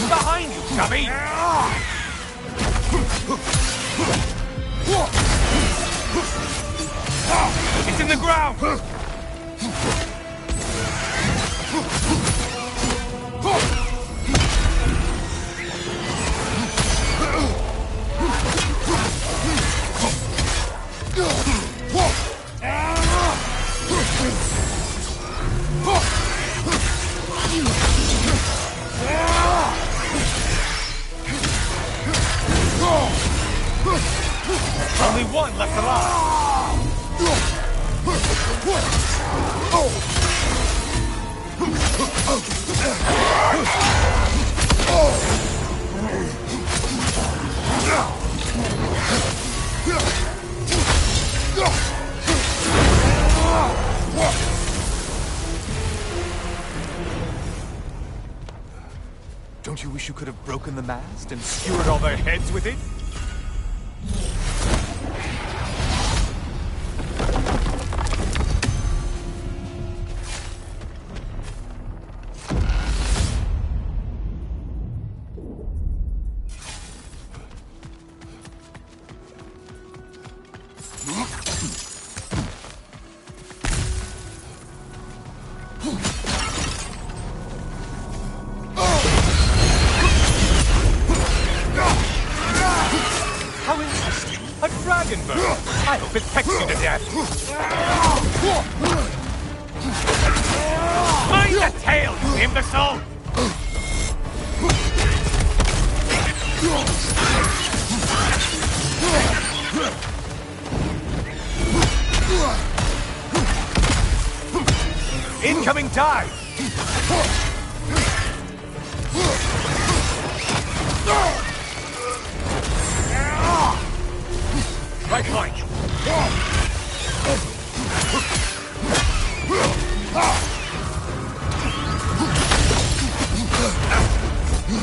Behind you, chubby! It's in the ground! Only one left alive! Don't you wish you could have broken the mast and skewered all their heads with it? I hope it pecks you to death! Mind the tail, you imbecile! Incoming dive! Right flank!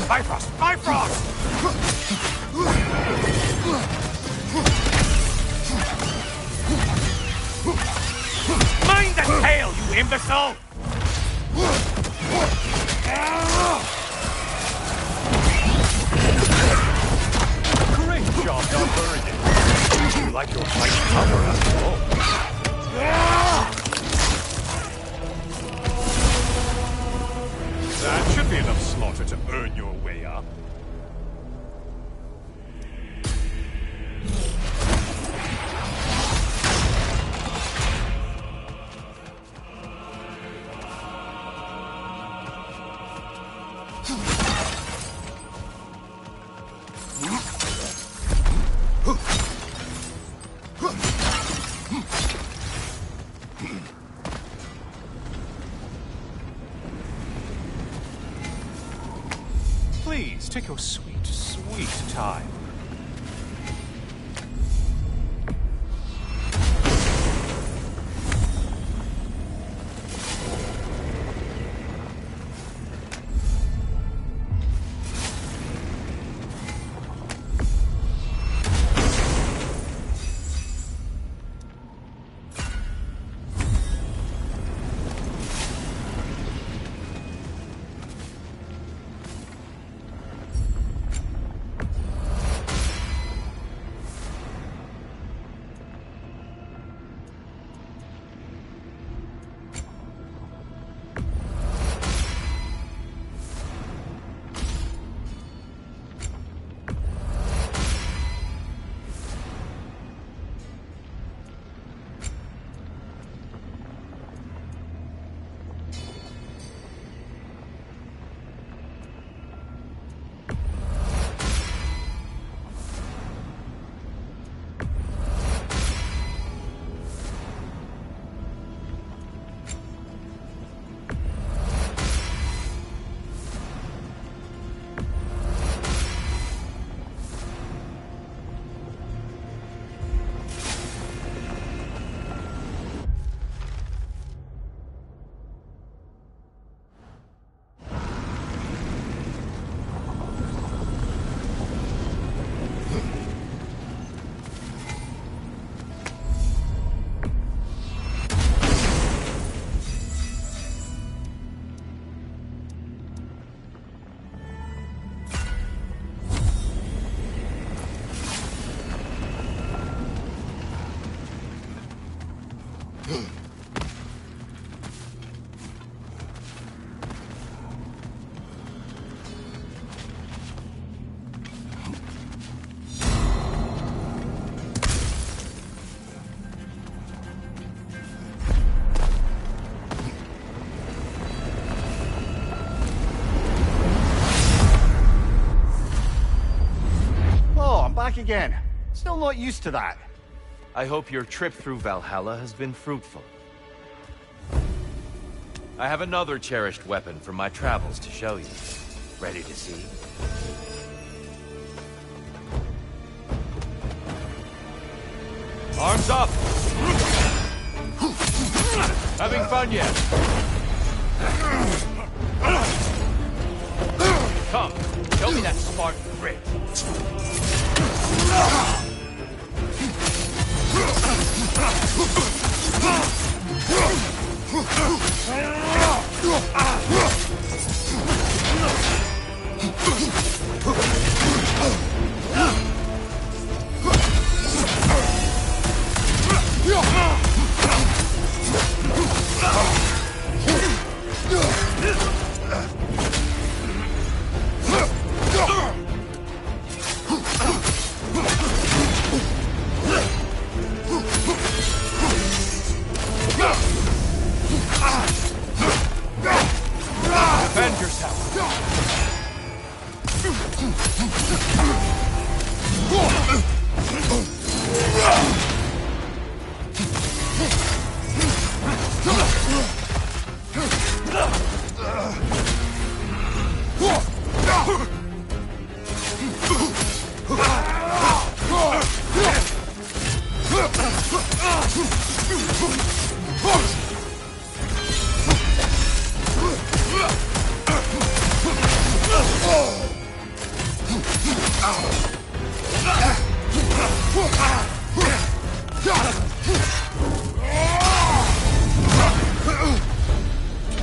Bifrost! Bifrost! Mind the tail, you imbecile! Great job, Dumber. You like your fight cover after all. That should be enough slaughter to earn your way up. Please, take your sweet, sweet time. back again. Still not used to that. I hope your trip through Valhalla has been fruitful. I have another cherished weapon from my travels to show you. Ready to see? Arms up! Having fun yet? Come, show me that Spartan grit. Defend yourself.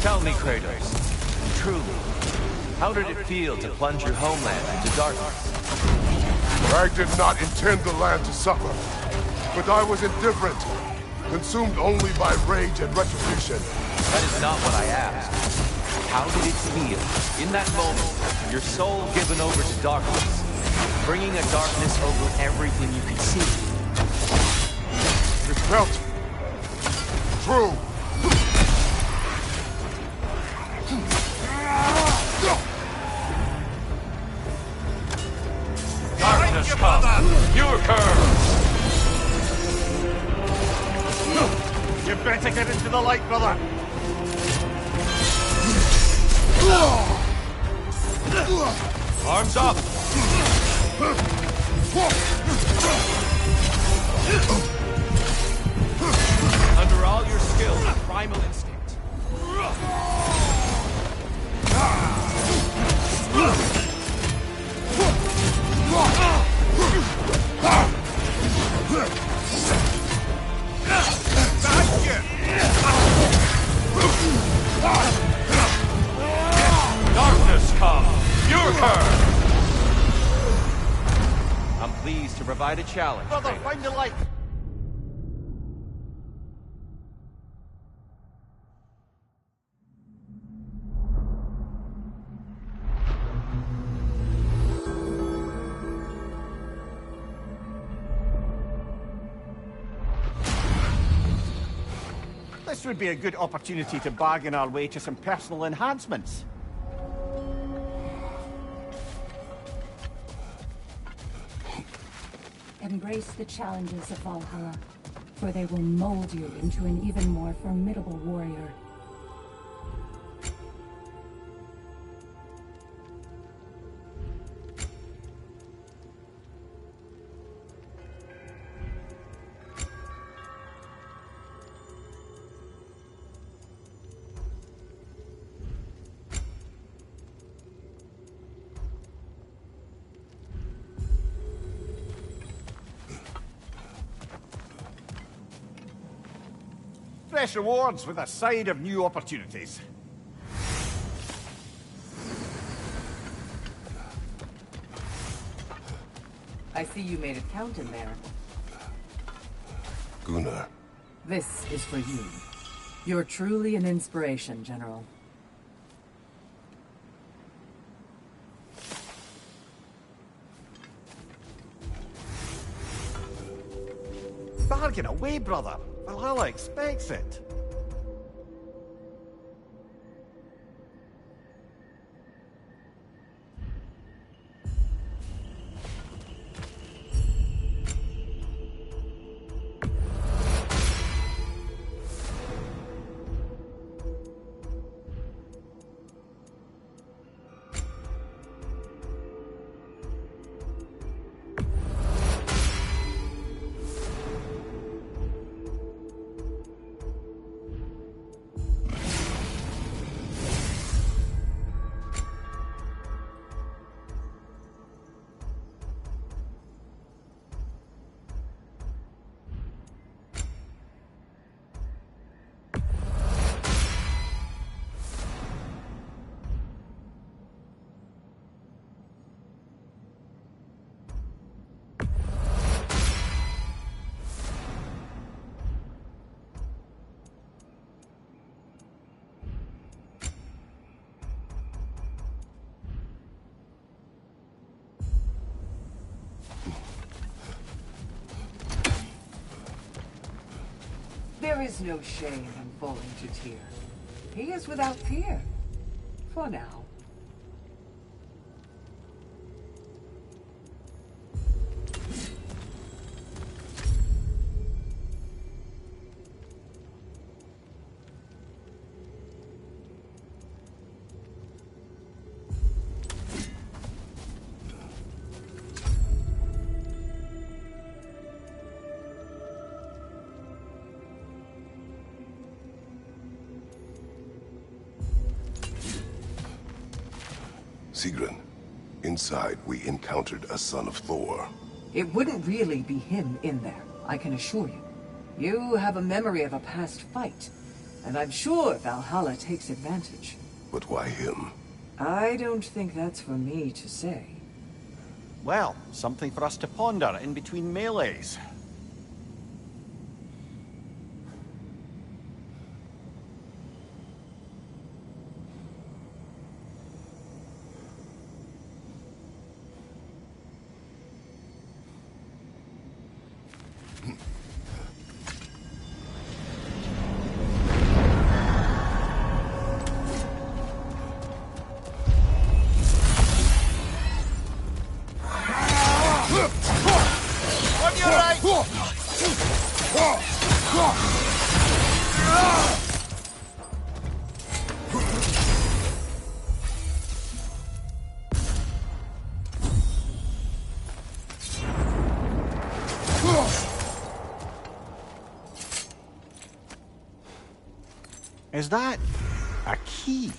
Tell me, Kratos, truly, how did it feel to plunge your homeland into darkness? I did not intend the land to suffer, but I was indifferent, consumed only by rage and retribution. That is not what I asked. How did it feel, in that moment, your soul given over to darkness, bringing a darkness over everything you could see? It felt true. Darkness come! Your curse! You better get into the light, brother. Arms up! Under all your skill and primal instinct. Darkness come! Your turn! I'm pleased to provide a challenge. Brother, Kratos. find the light. This would be a good opportunity to bargain our way to some personal enhancements. Embrace the challenges of Valhalla, for they will mold you into an even more formidable warrior. Fresh rewards with a side of new opportunities. I see you made it count in there. Gunnar, This is for you. You're truly an inspiration, General. Bargain away, brother. Valhalla expects it. There is no shame in falling to Tyr. He is without fear. For now. Sigrun, inside we encountered a son of Thor. It wouldn't really be him in there, I can assure you. You have a memory of a past fight, and I'm sure Valhalla takes advantage. But why him? I don't think that's for me to say. Well, something for us to ponder in between melees. Is that a key?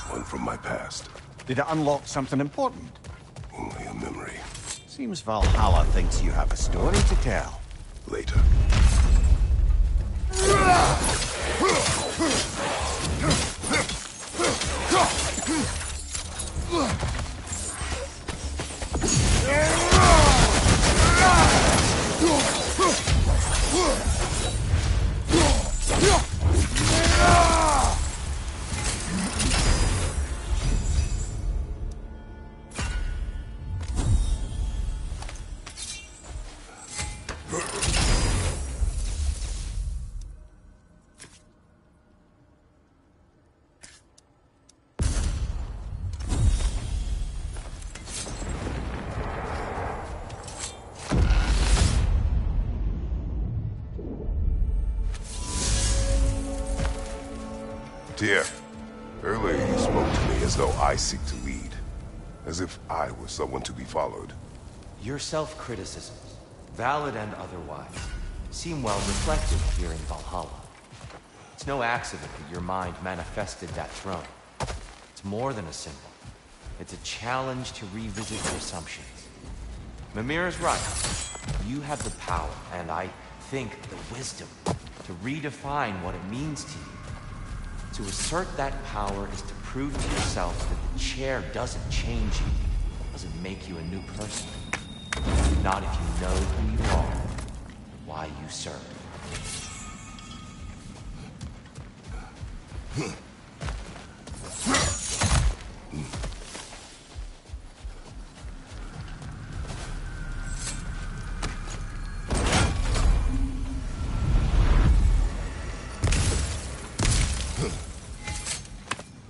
One from my past. Did it unlock something important? Only a memory. Seems Valhalla thinks you have a story to tell. Later. Tyr, earlier you spoke to me as though I seek to lead. As if I were someone to be followed. Your self-criticisms, valid and otherwise, seem well reflected here in Valhalla. It's no accident that your mind manifested that throne. It's more than a symbol. It's a challenge to revisit your assumptions. Mimir is right. You have the power, and I think the wisdom, to redefine what it means to you. To assert that power is to prove to yourself that the chair doesn't change you, doesn't make you a new person. Not if you know who you are, and why you serve.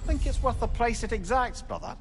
Think it's worth the price it exacts, brother?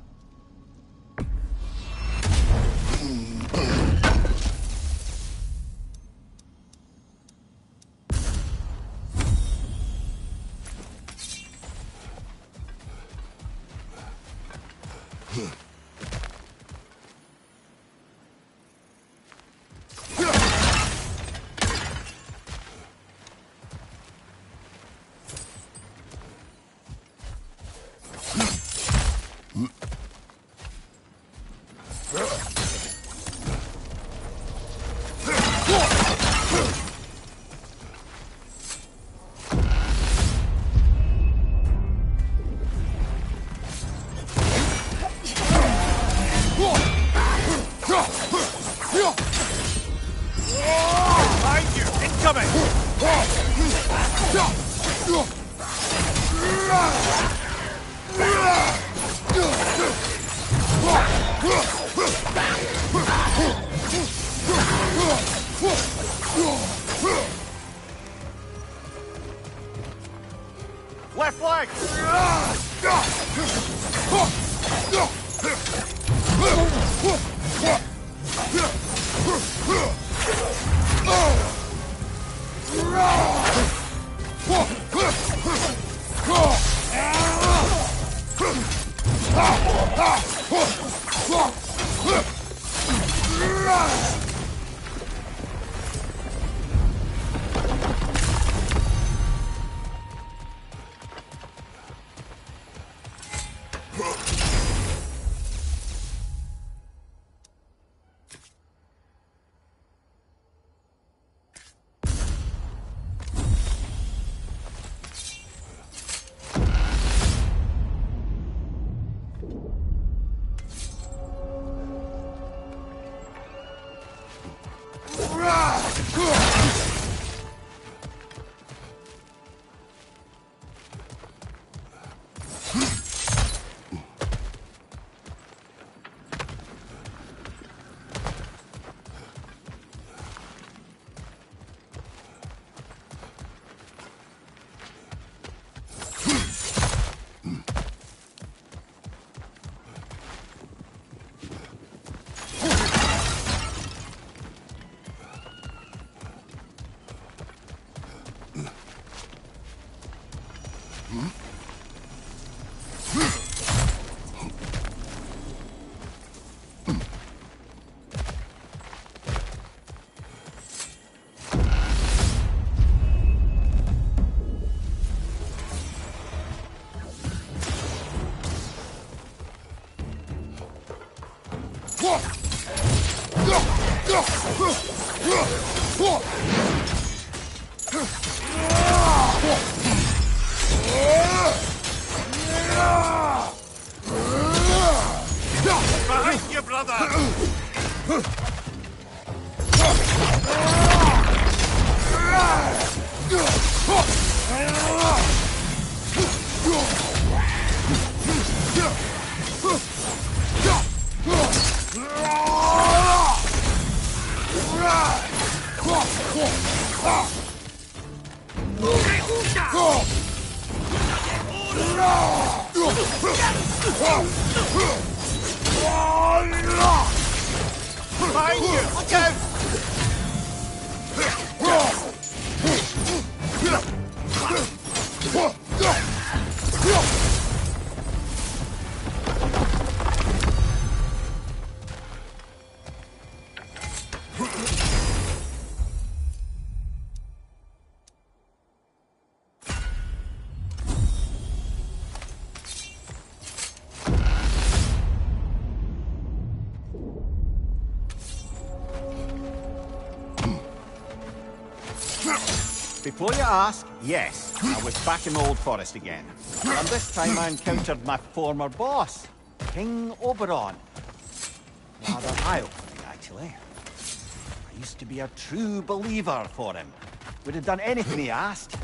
Left leg! Behind you, brother! Behind you! Look out! Before you ask, yes, I was back in the Old Forest again. And this time I encountered my former boss, King Oberon. Rather eye-opening, actually. I used to be a true believer for him. Would have done anything he asked.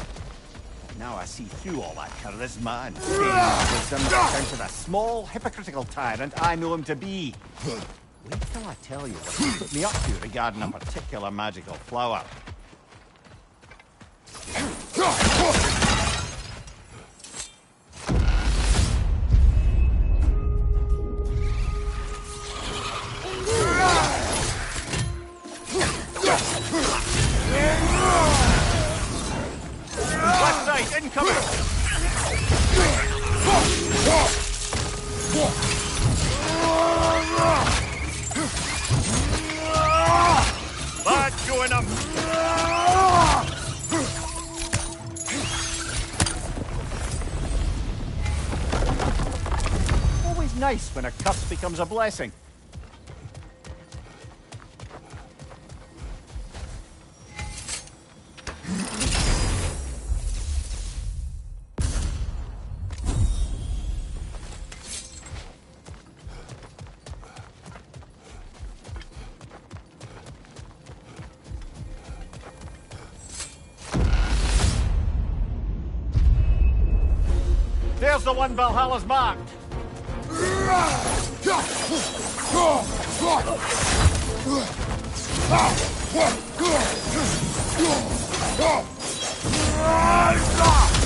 Now I see through all that charisma and fame and wisdom down to the small, hypocritical tyrant I know him to be. Wait till I tell you what he put me up to regarding a particular magical flower. Left side, incoming! Bad going up! Always nice when a curse becomes a blessing. There's the one Valhalla's marked.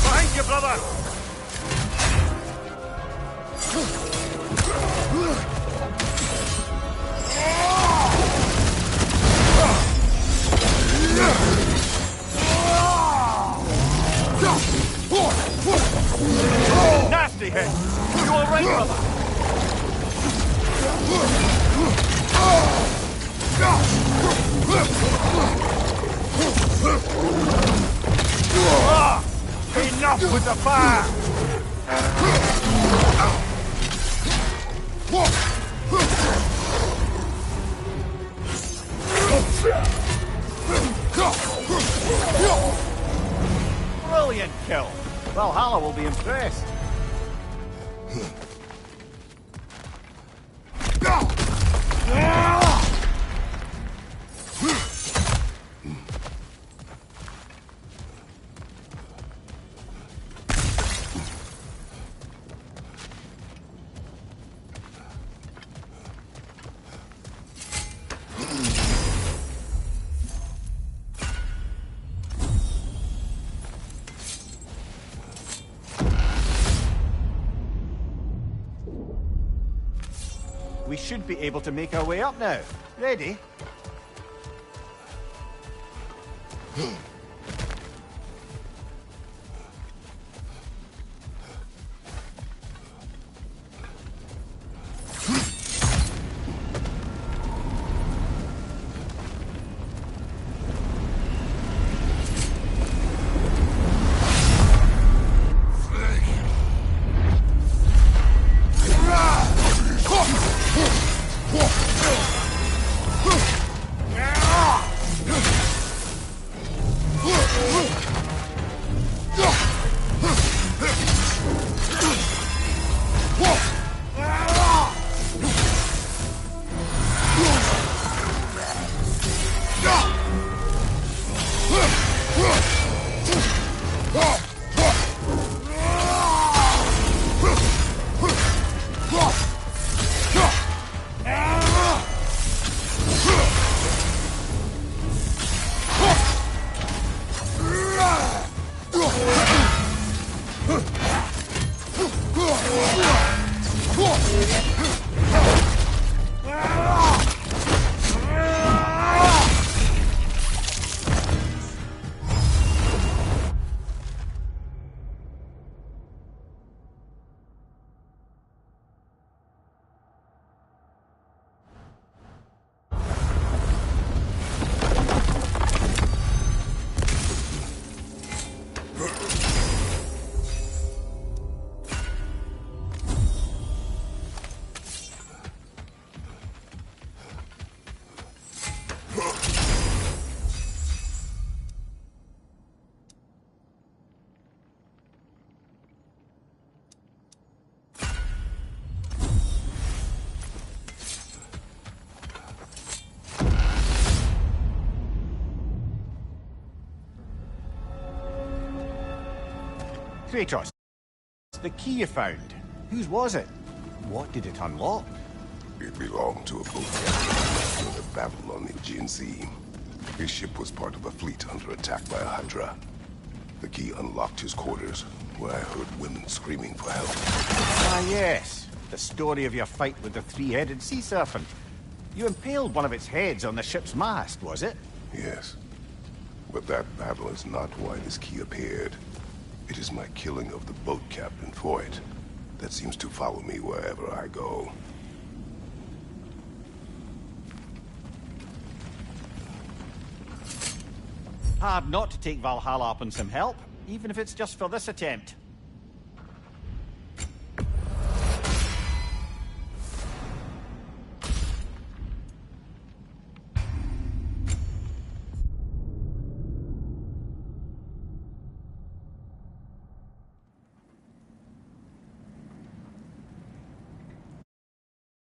Behind you, brother! Nasty hit! You all right, brother? Enough with the fire! Brilliant kill. Valhalla will be impressed. We should be able to make our way up now. Ready? Kratos, the key you found. Whose was it? What did it unlock? It belonged to a boat captain in a battle on the Aegean Sea. His ship was part of a fleet under attack by a Hydra. The key unlocked his quarters, where I heard women screaming for help. Ah, yes. The story of your fight with the three-headed sea serpent. You impaled one of its heads on the ship's mast, was it? Yes. But that battle is not why this key appeared. It is my killing of the boat captain for it that seems to follow me wherever I go. Hard not to take Valhalla up on some help, even if it's just for this attempt.